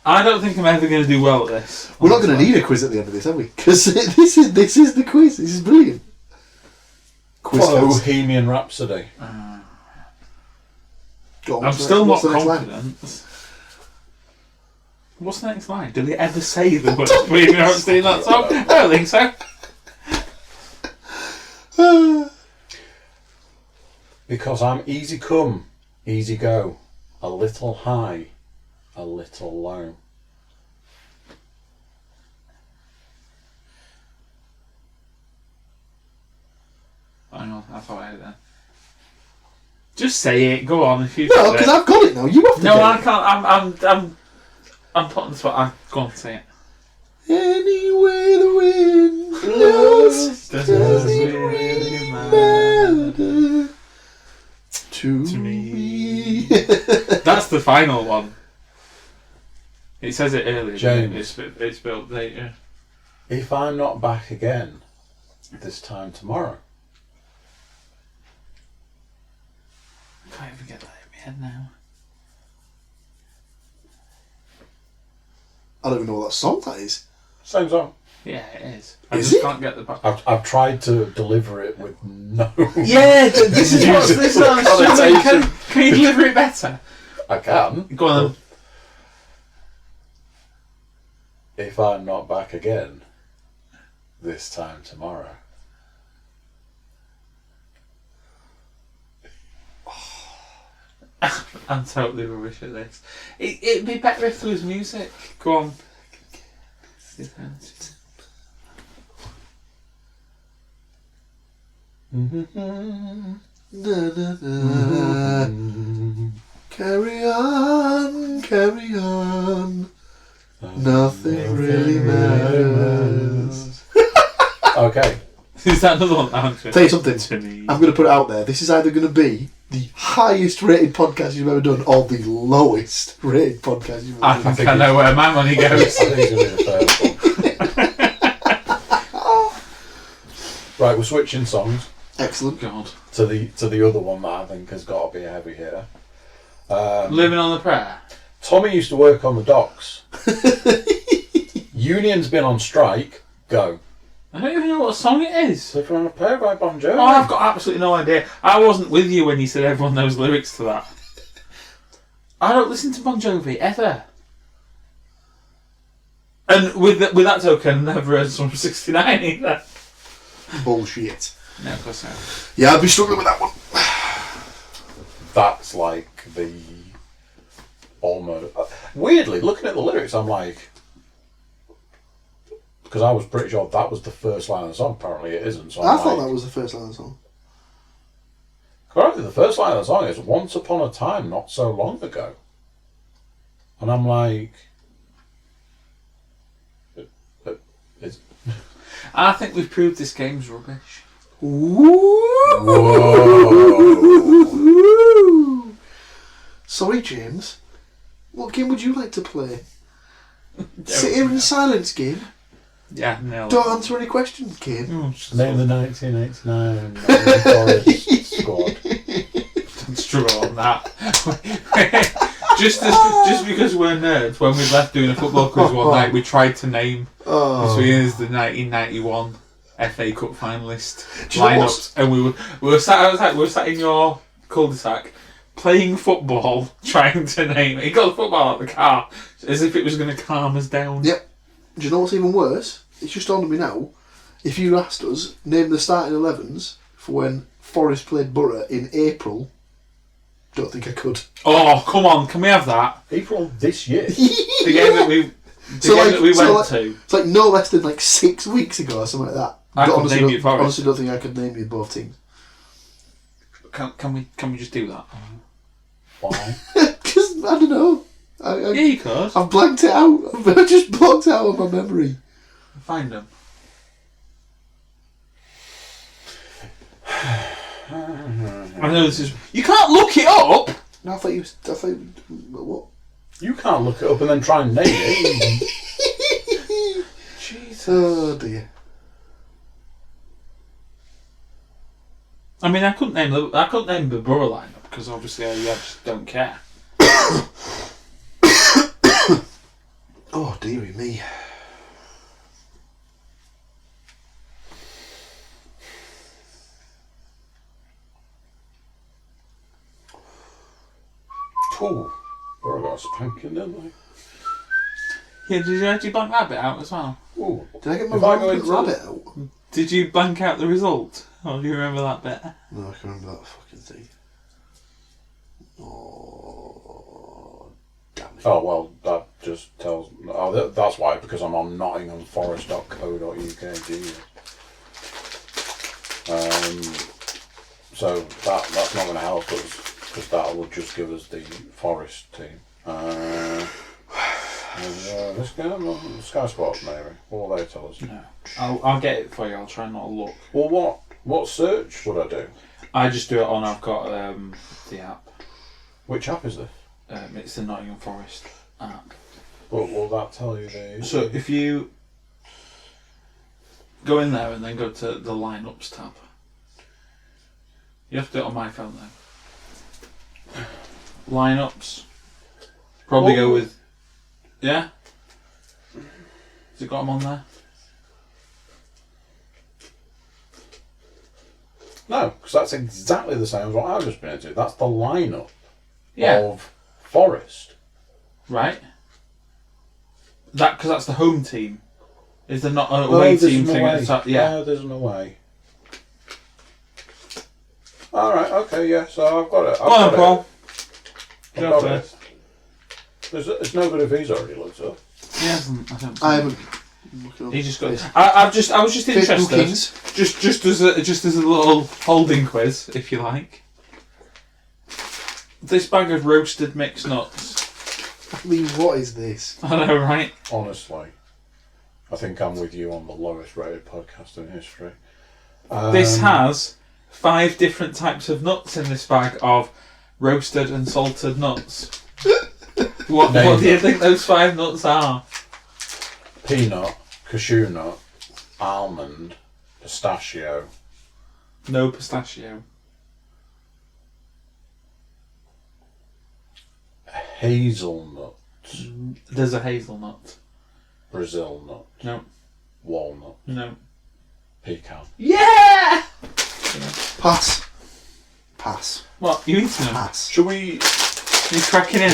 I don't think I'm ever going to do well at this. We're not going to need a quiz at the end of this, are we? Because this is the quiz. This is brilliant. Quiz fans. Bohemian Rhapsody. Go on, I'm what's still not the next line? confident. What's the next line? Did he ever say the word Bohemian Rhapsody in that song? I don't think so. Because I'm easy come, easy go. A little high, a little low. Hang on, I thought I had it then. Just say it. Go on. If you No, because I've got it now. You have to. No, get I it. can't. I'm putting the spot. Go on, say it. Anyway, the wind blows Doesn't it really matter to To me. That's the final one. It says it earlier. James. It's built later. If I'm not back again this time tomorrow. I can't even get that in my head now. I don't even know what that song that is. Same song. Yeah, it is. I Is just it? can't get the back. I've tried to deliver it with no... Yeah, this is what's this one. Connotation. Can you deliver it better? I can. Go on. If I'm not back again this time tomorrow. I'm totally rubbish at this. It'd be better if there was music. Go on. Na, na, na. Carry on, carry on. Nothing really matters. Okay. Is that another one? Tell you something. To me. I'm going to put it out there. This is either going to be the highest rated podcast you've ever done or the lowest rated podcast you've ever done. I think I know where my money I goes. think it's going to be the first one. Right, we're switching songs Excellent. God. to the other one that I think has got to be a heavy hitter. Living on the prayer. Tommy used to work on the docks. Union's been on strike. Go. I don't even know what song it is. Living on a Prayer by Bon Jovi. Oh, I've got absolutely no idea. I wasn't with you when you said everyone knows lyrics to that. I don't listen to Bon Jovi ever. And with that token, I never heard Summer 69 either. Bullshit. No, of course not. Yeah, I'd be struggling with that one. That's like the almost weirdly looking at the lyrics. I'm like, because I was pretty sure that was the first line of the song. Apparently, it isn't. So I thought that was the first line of the song. Apparently, the first line of the song is "Once upon a time, not so long ago," and I'm like, it's. I think we've proved this game's rubbish. Whoa. Sorry, James. What game would you like to play? Sit here in silence game. Yeah, no. Don't answer any questions, game. Name the 1989 Forest squad. Don't struggle on that. just because we're nerds, when we left doing a football quiz one night, we tried to name between us the 1991 FA Cup finalist lineups, and we were sat in your cul-de-sac playing football, trying to name it. He got the football out of the car as if it was going to calm us down. Yep. Do you know what's even worse? It's just dawned on me now. If you asked us, name the starting 11s for when Forest played Borough in April, don't think I could. Oh, come on, can we have that? April this year. The game that we went to. It's like no less than like 6 weeks ago or something like that. I couldn't name you Forest. Honestly, don't think I could name you both teams. Can we just do that? Why? Because, I don't know. Yeah, you could. I've blanked it out. I've just blocked it out of my memory. Find them. I know this is... You can't look it up! No, I thought you... What? You can't look it up and then try and name it. Jesus. Oh, dear. I mean, I couldn't name the Borough lineup because obviously I just don't care. Oh, dearie me. Oh, I got a spanking, didn't I? Yeah, did you actually blank that bit out as well? Ooh. Did I get my If I go rampant into- rabbit out? Did you blank out the result? Or do you remember that bit? No, I can remember that fucking thing. Oh, damn it. Oh, well, that just tells... Oh, that's why, because I'm on nottinghamforest.co.uk, genius. So that's not going to help us, because that will just give us the Forest team. This game, Sky Sports maybe. What will they tell us? No. I'll get it for you. I'll try not to look. Well, what search would I do? I just do it on. I've got the app. Which app is this? It's the Nottingham Forest app. But will that tell you the... So if you go in there and then go to the lineups tab, you have to do it on my phone though. Lineups. Probably go with. Yeah. Has it got them on there? No, because that's exactly the same as what I've just been into. That's the lineup Yeah. of Forest. Right. Because that's the home team. Is there not an away team thing at the top? Yeah. No, there's an away. Alright, okay, yeah, so I've got it. Come on, Paul. I've Go got first. it. It's no good if he's already looked up. He hasn't. I don't. I haven't. He just got. I was just interested. Bookings. Just as a little holding quiz, if you like. This bag of roasted mixed nuts. I mean, what is this? I know, right? Honestly, I think I'm with you on the lowest rated podcast in history. This has 5 different types of nuts in this bag of roasted and salted nuts. What do you think those 5 nuts are? Peanut, cashew nut, almond, pistachio, No pistachio. hazelnut, There's a hazelnut. Brazil nut, No. walnut, No. Pecan. Yeah! Pass. What, you eating them? Pass. Should we cracking in?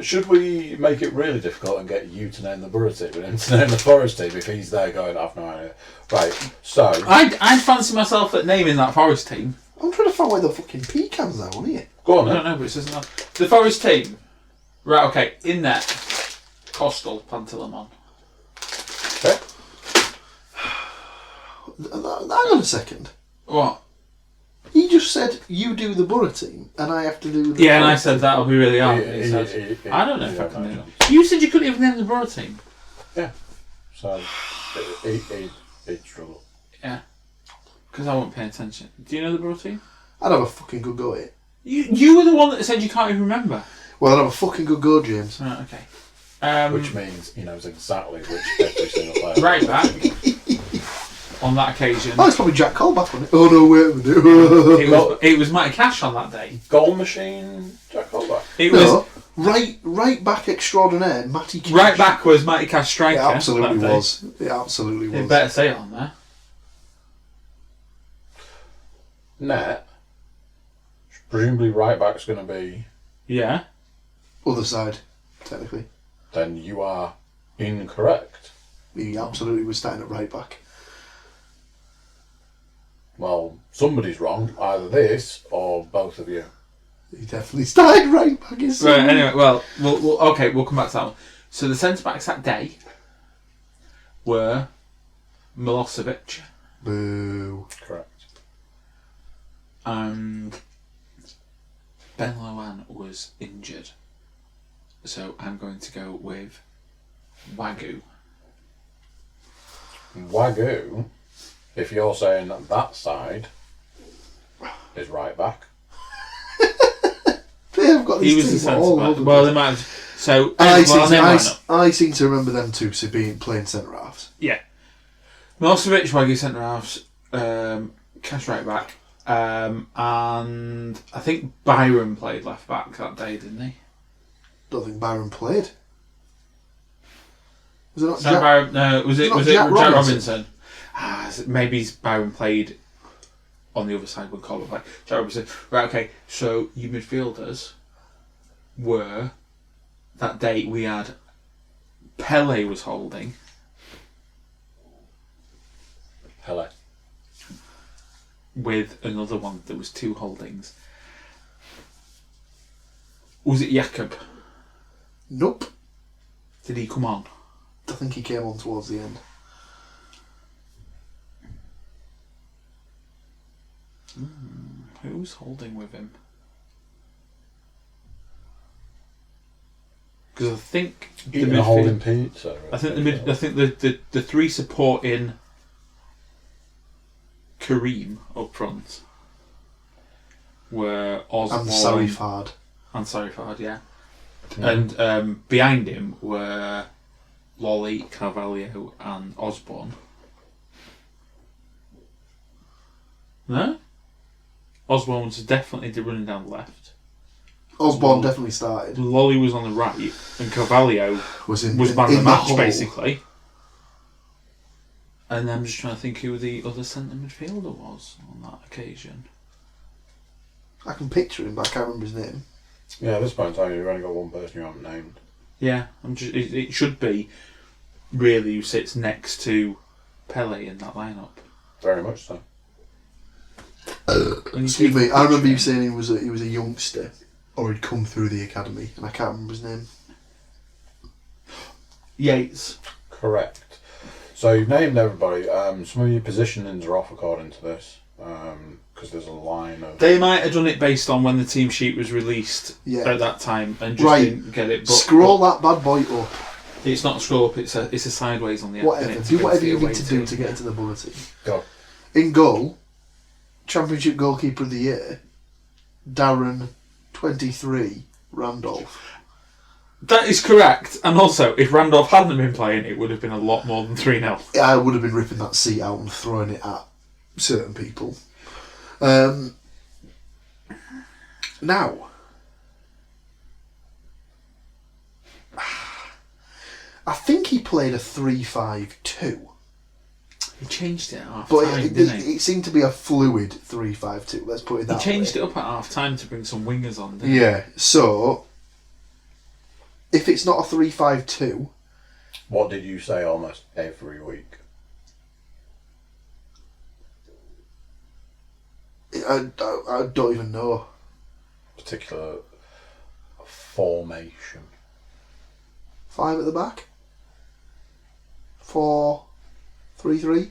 Should we make it really difficult and get you to name the Borough team and him to name the Forest team if he's there going, I've no idea. Right, so... I'd fancy myself at naming that Forest team. I'm trying to find where the fucking pecans are, aren't you? Go on I then. don't know, but it says that. The Forest team. Right, okay. In there. Coastal, Pantilimon. Okay. Hang on a second. What? He just said you do the Borough team and I have to do the... Yeah, and I said that'll be really hard. Yeah, He said, yeah, I don't know if yeah, I can no, name no. it. You said you couldn't even name the Borough team. Yeah. So, he'd struggle. Yeah. Because I won't pay attention. Do you know the Borough team? I'd have a fucking good go at it. You were the one that said you can't even remember. Well, I'd have a fucking good go, James. Right, okay. Which means he knows exactly which every single player. Right back. On that occasion. Oh, it's probably Jack Colback on it. Oh, no, wait a minute. It was Matty Cash on that day. Goal machine, Jack Colback. It was No, right back extraordinaire, Matty Cash. right back was Matty Cash It striker. absolutely that day. was. It absolutely You was. better say it on there. Net. Presumably right back's going to be. Yeah. Other side, technically. Then you are incorrect. He absolutely was starting at right back. Well, somebody's wrong. Either this or both of you. He definitely started right back. Right. Anyway, well, we'll come back to that one. So the centre backs that day were Milosevic Boo. Correct. and Ben Loan was injured. So I'm going to go with Wagyu. Wagyu, if you're saying that side is right back. They have got He this was the team all centre over back. the Well, place. they might have. So I seem to remember them two being playing centre halves. Yeah. Milosevic, Wagyu centre halves, Cash right back, and I think Byron played left back that day, didn't he? Don't think Byron played. Was it not So Jack? Byron, no, was it not Jack Jack Robinson? Robinson? Maybe Byron played on the other side when Colbert played. Jack Robinson. Right, okay. So you midfielders were that day we had Pele was holding. Hello. With another one, there was two holdings. Was it Jakob? Nope. Did he come on? I think he came on towards the end. Who was holding with him? Because I think the Eating a holding pizza. I think the three supporting Kareem up front were Osborne And Sarifard. and Sarifard, yeah. And behind him were Lolly, Carvalho and Osborne. No? Osborne was definitely running down the left. Osborne definitely started. Lolly was on the right and Carvalho Was man of the in match hole. basically. And I'm just trying to think who the other centre midfielder was on that occasion. I can picture him, but I can't remember his name. Yeah, at this point in time, you've only got one person you haven't named. Yeah, it should be really who sits next to Pele in that lineup. Very much so. Excuse me, I remember you saying he was a youngster, or he'd come through the academy, and I can't remember his name. Yates. Correct. So you've named everybody. Some of your positionings are off according to this, because there's a line of. They might have done it based on when the team sheet was released Yeah. at that time and just Right. didn't get it. But, Scroll that bad boy up. It's not a scroll up. It's a sideways on the end. Whatever. Do whatever you need to do to get into the Borough team. Go. In goal, Championship Goalkeeper of the Year, Darren, 23, Randolph. That is correct. And also, if Randolph hadn't been playing, it would have been a lot more than 3-0. I would have been ripping that seat out and throwing it at certain people. Now, I think he played a 3-5-2. He changed it at half But time, didn't he? it seemed to be a fluid 3-5-2. Let's put it that way. He changed it up at half time to bring some wingers on, didn't he? Yeah. So if it's not a 3-5-2, What did you say almost every week? I don't even know. Particular formation. 5 at the back. 4-3-3.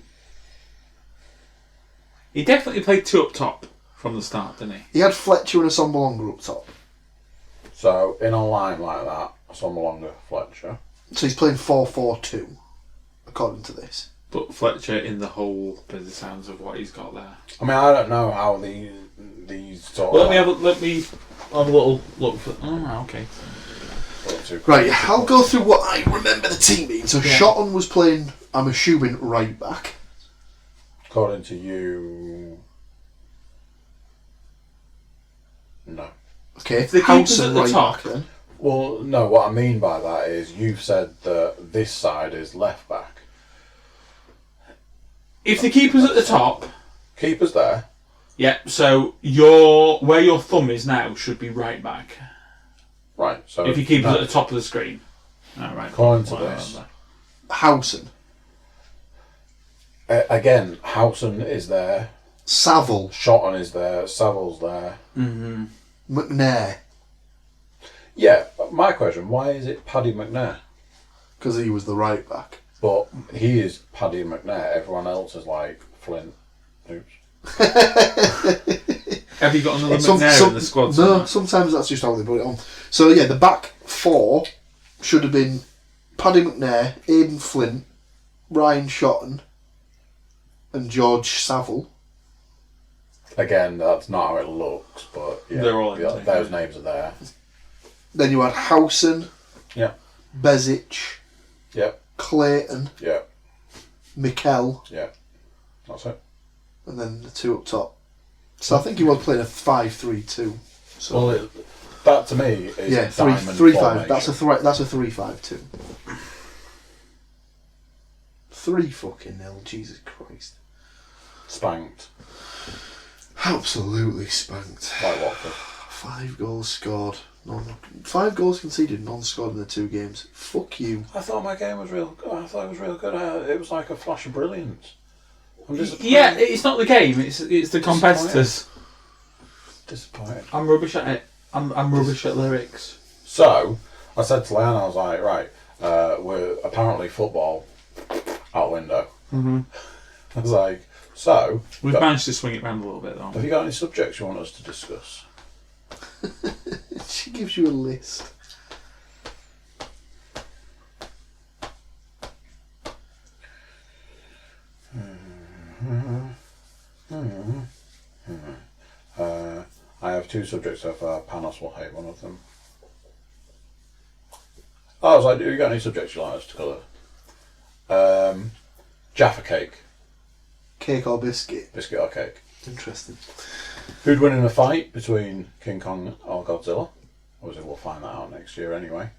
He definitely played 2 up top from the start, didn't he? He had Fletcher and a Sombalonga up top. So, in a line like that, Sombalonga, Fletcher. So he's playing 4-4-2, according to this. But Fletcher in the hole, by the sounds of what he's got there. I mean, I don't know how these sort Well, of... let me have a little look for... Oh, okay. Right, I'll go through what I remember the team being. So Shotton was playing, I'm assuming, right back. According to you... No. Okay, The keeper's at the right top. back then. Well, no, what I mean by that is you've said that this side is left back. If the keeper's at the top... Keeper's there. Yeah, so where your thumb is now should be right back. Right, so... If your keeper's no. at the top of the screen. Oh, right. According to Whatever. this. Howson. Again, Howson is there. Saville. Shotton is there. Saville's there. Mm-hmm. McNair. Yeah, but my question, why is it Paddy McNair? Because he was the right back. But he is Paddy McNair. Everyone else is like Flint. Oops. Have you got another McNair in the squad? No, somewhere? sometimes that's just how they put it on. So yeah, the back 4 should have been Paddy McNair, Aidan Flint, Ryan Shotton, and George Saville. Again, that's not how it looks, but yeah, They're all in yeah, there. those names are there. Then you had Howson, Yeah, Bezic, yeah, Clayton, yeah, Mikel, yeah. That's it. and then the 2 up top. So I think he was playing a 5-3-2. So Well, that to me is yeah, diamond 3-5. formation. That's a 3-5-2. 3-0, Jesus Christ! Spanked Absolutely spanked. like Watford. 5 goals scored. 5 goals conceded, none scored in the 2 games. Fuck you. I thought my game was real good. I thought it was real good. It was like a flash of brilliance. I'm disappointed. Yeah, it's not the game, it's the competitors. Disappointed. I'm rubbish at it. I'm rubbish at lyrics. So, I said to Leanne, I was like, right, we're apparently football out window. Mm-hmm. I was like, so... We've managed to swing it round a little bit though. Have you got any subjects you want us to discuss? She gives you a list. I have 2 subjects so far. Panas will hate one of them. I was like, have you got any subjects you like us to cover? Jaffa cake. Cake or biscuit? Biscuit or cake. Interesting. Who'd win in a fight between King Kong or Godzilla? Obviously, we'll find that out next year anyway.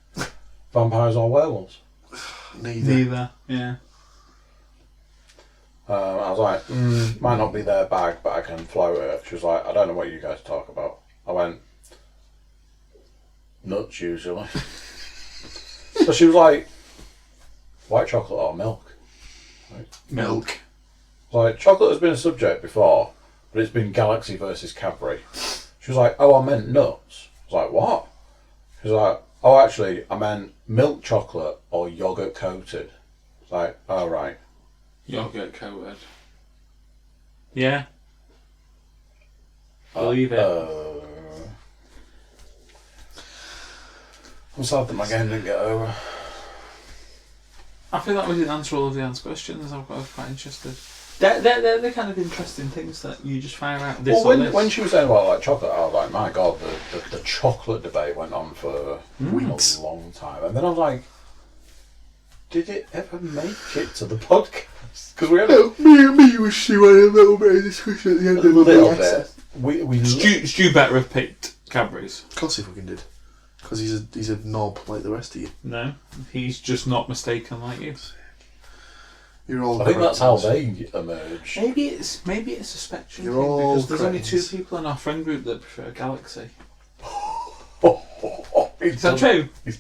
Vampires or werewolves? Neither. Yeah. I was like, might not be their bag, but I can float it. She was like, I don't know what you guys talk about. I went, nuts usually. So she was like, white chocolate or milk? Milk. I was like, chocolate has been a subject before, but it's been Galaxy versus Cadbury. She was like, oh, I meant nuts. I was like, what? She was like, oh, actually, I meant milk chocolate or yogurt coated. I was like, oh, right. Yogurt coated. Yeah. Believe it. I'm sad that my game didn't get over. I feel like we didn't answer all of the answer questions. I was quite interested. They're the kind of interesting things that you just fire out. This Well, or this. when she was saying about like chocolate, I was like, my god, the chocolate debate went on for Weeks. a long time, and then I was like, did it ever make it to the podcast? Because we had Me was Stu had a little bit of discussion at the end a of the little essay. bit. We Stu better have picked Cadbury's. Of course he fucking did. Because he's a knob like the rest of you. No, he's just not mistaken like you. You're all. I think that's how cretins. they emerge. Maybe it's a spectrum You're thing, all because there's only 2 cretins. people in our friend group that prefer Galaxy. Is that true? He's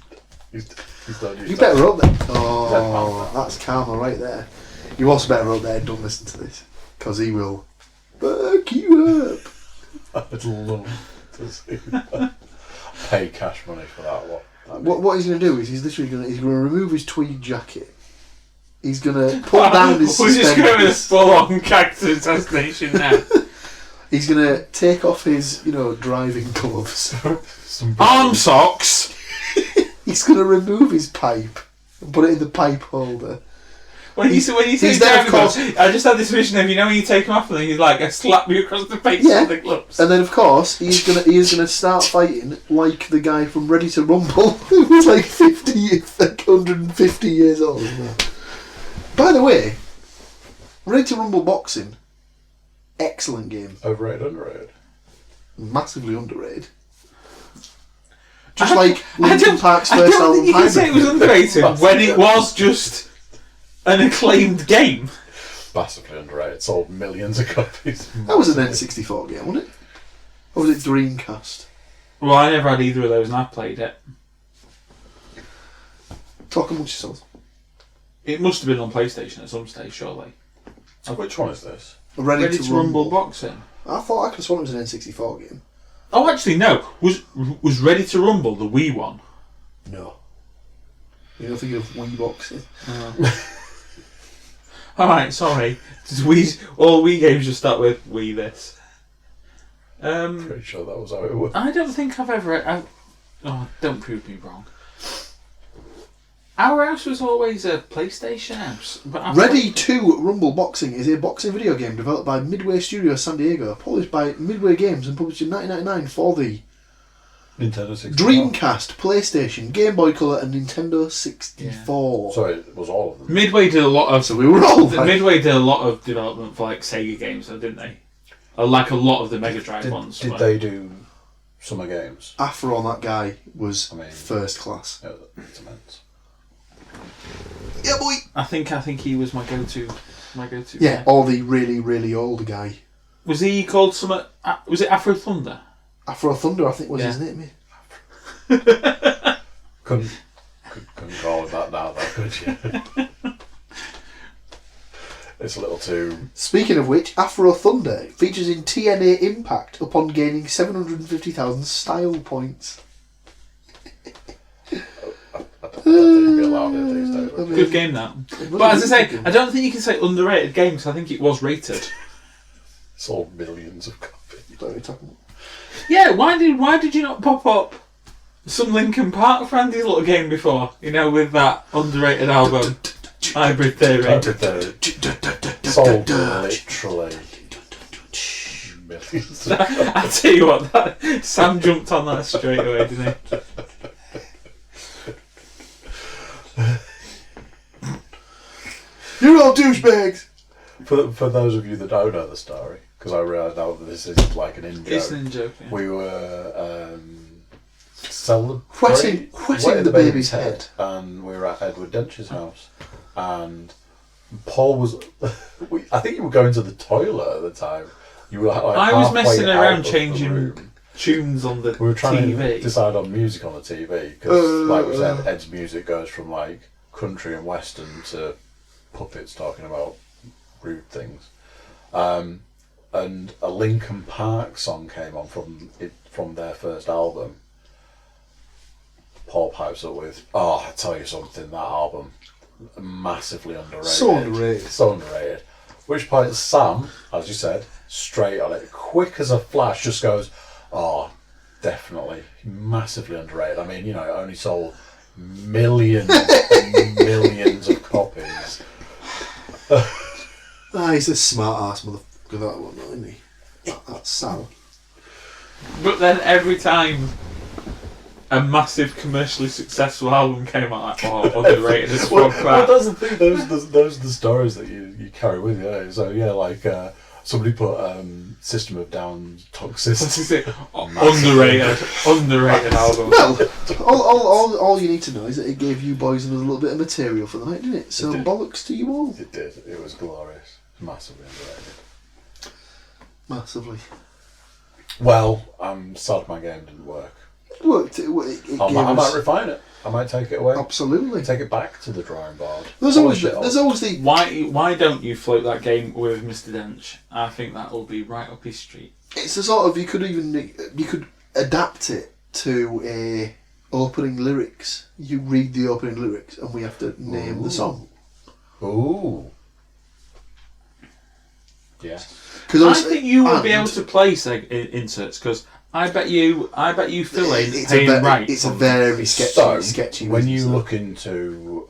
done You better up there. Oh, that's karma right there. You also better up there and don't listen to this. Because he will fuck you up. I'd love to see that. Pay cash money for that one. What he's going to do is he's going to remove his tweed jacket. He's going to pull down his We're just suspenders. going to full-on character assassination now. He's going to take off his, driving gloves. Arm socks! He's going to remove his pipe and put it in the pipe holder. When you say he's there, of driving course. gloves, I just had this vision of, when you take them off and then he's like, I slap you across the face Yeah. with the gloves. And then, of course, he is gonna start fighting like the guy from Ready to Rumble, who was like 150 years old. By the way, Ready to Rumble boxing, excellent game, Overrated, underrated. massively underrated. Just like Linkin Park's I first don't album, think you can say it was Hybrid. underrated when it was just an acclaimed game. Massively underrated. Sold millions of copies. That was an N64 game, wasn't it? Or was it Dreamcast? Well, I never had either of those and I played it. Talk amongst yourselves. It must have been on PlayStation at some stage, surely. So which one is this? Ready to Rumble boxing. I thought I could have sworn it was an N64 game. Oh, actually, no. Was Ready to Rumble the Wii one? No. You're thinking of Wii boxing. Alright, sorry. All Wii games just start with Wii this. Pretty sure that was how it was. I don't think I've ever... don't prove me wrong. Our house was always a PlayStation house. But Ready to Rumble Boxing is a boxing video game developed by Midway Studios San Diego, published by Midway Games and published in 1999 for the Nintendo 64. Dreamcast, PlayStation, Game Boy Color and Nintendo 64. So it was all of them. Midway did a lot of... So we were all like, Midway did a lot of development for like Sega games, though, didn't they? Like a lot of the Mega Drive ones. Did they do summer games? Afro on that guy was first class. Yeah, it's immense. Yeah, boy. I think he was my go-to. Yeah, or the really, really old guy. Was he called some? Was it Afro Thunder? Afro Thunder, I think was his name. Couldn't call it that now, though, could you? It's a little too... Speaking of which, Afro Thunder features in TNA Impact upon gaining 750,000 style points. I don't think it'd be allowed it these days. would it? Good game that. But as I say, I don't think you can say underrated game because I think it was rated. Sold millions of copies. What are we talking about? Yeah, why did you not pop up some Linkin Park for Andy's little game before? With that underrated album, Hybrid Theory. Sold literally millions. I tell you what, Sam jumped on that straight away, didn't he? You're all douchebags! For those of you that don't know the story, because I realise now that this is like an in-joke. It's an in-joke, yeah. We were Whetting the baby's head. And we were at Edward Dench's house. And Paul was... I think you were going to the toilet at the time. You were like I was halfway messing out around of the changing room. tunes on the We were trying TV. to decide on music on the TV because, like we said, Ed's music goes from like country and western to puppets talking about rude things. And a Linkin Park song came on from their first album. Paul pipes up with, "Oh, I tell you something, that album massively underrated. So underrated. So underrated." Which point Sam, as you said, straight on it, quick as a flash, just goes, "Oh, definitely, massively underrated. I mean, it only sold millions and millions of copies." He's a smart ass motherfucker, that one, isn't he? That's Sal. But then every time a massive commercially successful album came out, underrated as fuck. Well, that's the thing. Those are the stories that you carry with you. So yeah, like Somebody put System of Down Toxicity. Underrated album. Well, all you need to know is that it gave you boys another little bit of material for the night, didn't it? So It did. bollocks to you all. It did. It was glorious. Massively underrated. Massively. Well, I'm sad my game didn't work. It worked. It I gave might us... refine it. I might take it away. Absolutely. Take it back to the drawing board. There's always the... Why don't you float that game with Mr. Dench? I think that will be right up his street. It's the sort of you could adapt it to a opening lyrics. You read the opening lyrics, and we have to name the song. Ooh. Yeah. I think you will be able to play inserts because I bet you fill in paying right. It's a very sketchy. When you look into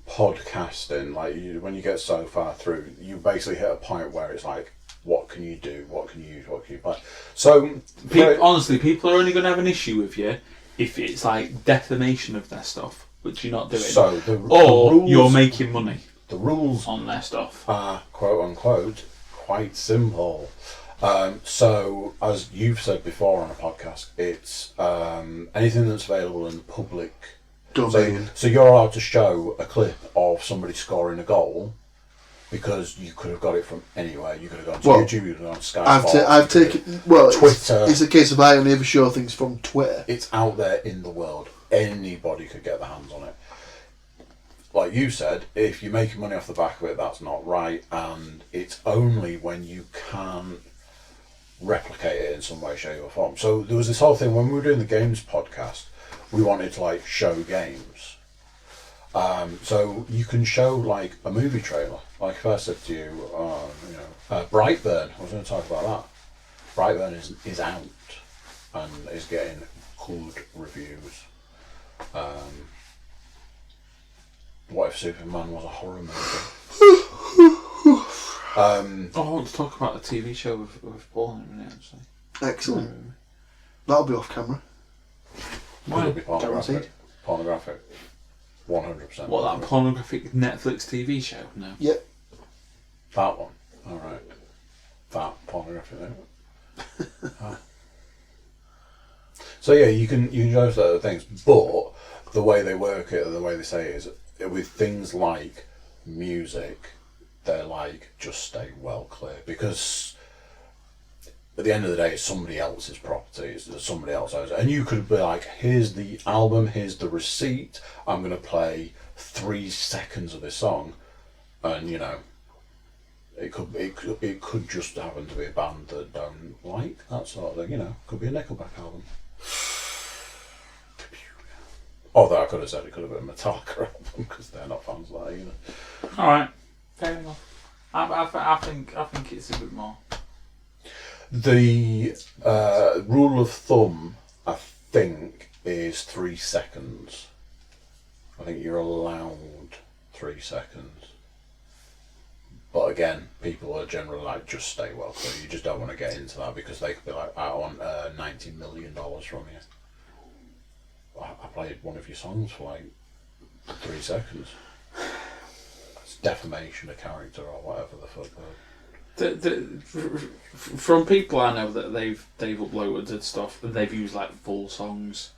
podcasting, like when you get so far through, you basically hit a point where it's like, what can you do? What can you use? What can you play? So, honestly, people are only going to have an issue with you if it's like defamation of their stuff, which you're not doing. So the rules, you're making money. The rules on their stuff are quote unquote quite simple. So, as you've said before on a podcast, it's anything that's available in the public domain. So you're allowed to show a clip of somebody scoring a goal because you could have got it from anywhere. You could have gone to YouTube, you could have gone to Sky Sports. I've taken Twitter. It's a case of I only ever show things from Twitter. It's out there in the world. Anybody could get their hands on it. Like you said, if you're making money off the back of it, that's not right, and it's only when you can't replicate it in some way, shape or form. So there was this whole thing when we were doing the games podcast, we wanted to like show games. So you can show like a movie trailer. Like if I said to you, Brightburn, I was going to talk about that. Brightburn is out and is getting good reviews. What if Superman was a horror movie? I want to talk about the TV show with Paul in a minute, actually. Excellent. That'll be off camera. Why? It'll be pornographic. Pornographic. 100%. What, that pornographic Netflix TV show? No. Yep. That one. Alright. That pornographic then. So yeah, you can show certain things, but the way they work it, the way they say it is, with things like music, they're like, just stay well clear, because at the end of the day, it's somebody else's property, it's somebody else owns it, and you could be like, here's the album, here's the receipt, I'm going to play 3 seconds of this song, and it could just happen to be a band that don't like that sort of thing, could be a Nickelback album. Although I could have said it could have been a Metallica album because they're not fans of that either. Alright, fair enough. I think it's a bit more. The rule of thumb, I think, is 3 seconds. I think you're allowed 3 seconds. But again, people are generally like, just stay well clear. You just don't want to get into that because they could be like, I want $90 million from you. I played one of your songs for like 3 seconds. It's defamation of character or whatever the fuck. From people I know that they've uploaded stuff and they've used like full songs.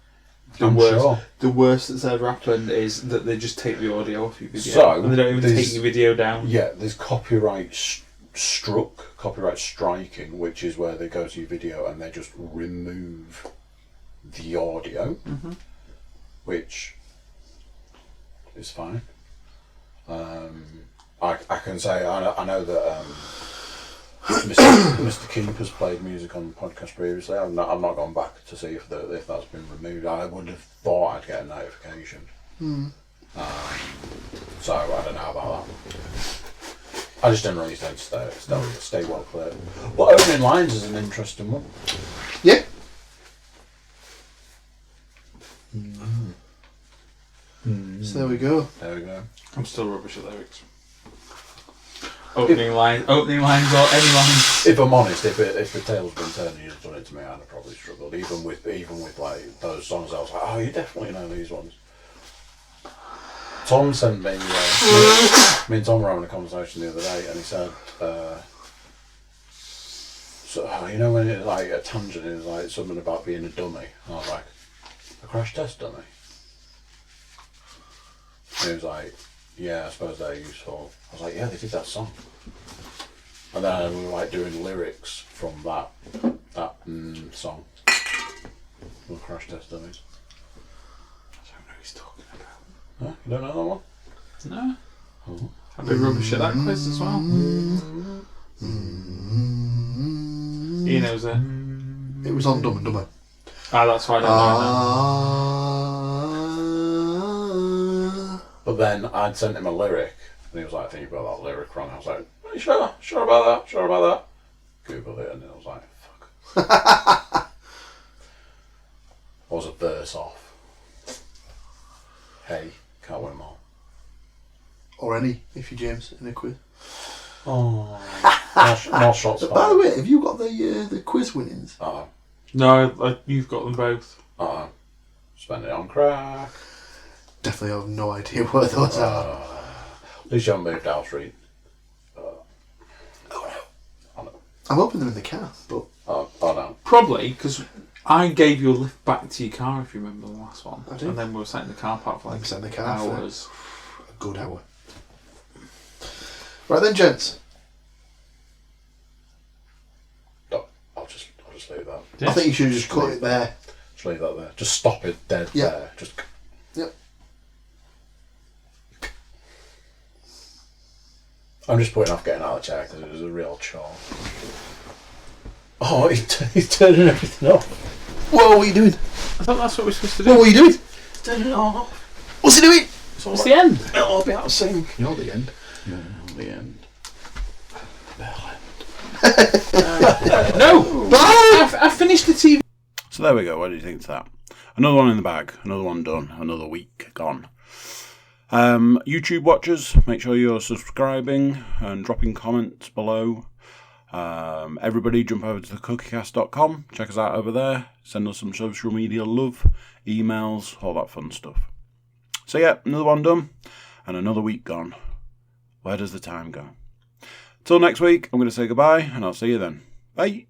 The worst that's ever happened is that they just take the audio off your video and they don't even take your video down. Yeah, there's copyright striking, which is where they go to your video and they just remove the audio, which is fine. I can say I know that Mr. Keeper's played music on the podcast previously. I've not gone back to see if that's been removed. I would have thought I'd get a notification. So I don't know about that. I just generally tend to stay well clear. But opening lines is an interesting one. Yeah. So there we go. I'm still rubbish at lyrics. Opening lines or any lines. If I'm honest, if the tail's been turned and you've done it to me, I'd have probably struggled. Even with like those songs, I was like, oh, you definitely know these ones. Tom sent me. Me and Tom were having a conversation the other day, and he said So, you know when it's like a tangent is like something about being a dummy? And I was like, a crash test dummy? And he was like, yeah, I suppose they're useful. I was like, yeah, they did that song. And then we were like doing lyrics from that song. The crash test dummies. I don't know what he's talking about. Huh? You don't know that one? No. Oh. I've been rubbish at that quiz as well. He knows it. It was on Dumb and Dumber. Ah, that's why I don't know But then I'd sent him a lyric, and he was like, I think you got that lyric wrong. I was like, are you sure? Sure about that? Sure about that? Googled it, and I was like, fuck. I was a verse off. Hey, can't win them all. Or any, if you're James, in a quiz. Oh. More shots By the way, have you got the quiz winnings? Uh-oh. No, you've got them both. Uh-oh. Spend it on crack. Definitely have no idea what those are. At least you haven't moved house, Reed. Oh no. I'm hoping they're in the car, but... Oh no. Probably, because I gave you a lift back to your car, if you remember the last one. I do. And then we were sat in the car park for like sat in the car for hours. a good hour. Right then, gents. No, I'll just leave that. Yeah. I think you should just cut it there. Just leave that there. Just stop it dead there. Just. Yep. I'm just putting off getting out of the chair because it was a real chore. Oh, he's turning everything off. Whoa, what are you doing? I thought that's what we're supposed to do. What are you doing? He's turning it off. What's he doing? It's the end. It'll be out of sync. You're the end. Yeah, the end. No! I finished the TV. So there we go. What do you think to that? Another one in the bag. Another one done. Another week gone. YouTube watchers, make sure you're subscribing and dropping comments below. Everybody jump over to the Cookiecast.com. Check us out over there. Send us some social media love, emails, all that fun stuff. So yeah, another one done and another week gone. Where does the time go? Till next week, I'm going to say goodbye and I'll see you then. Bye.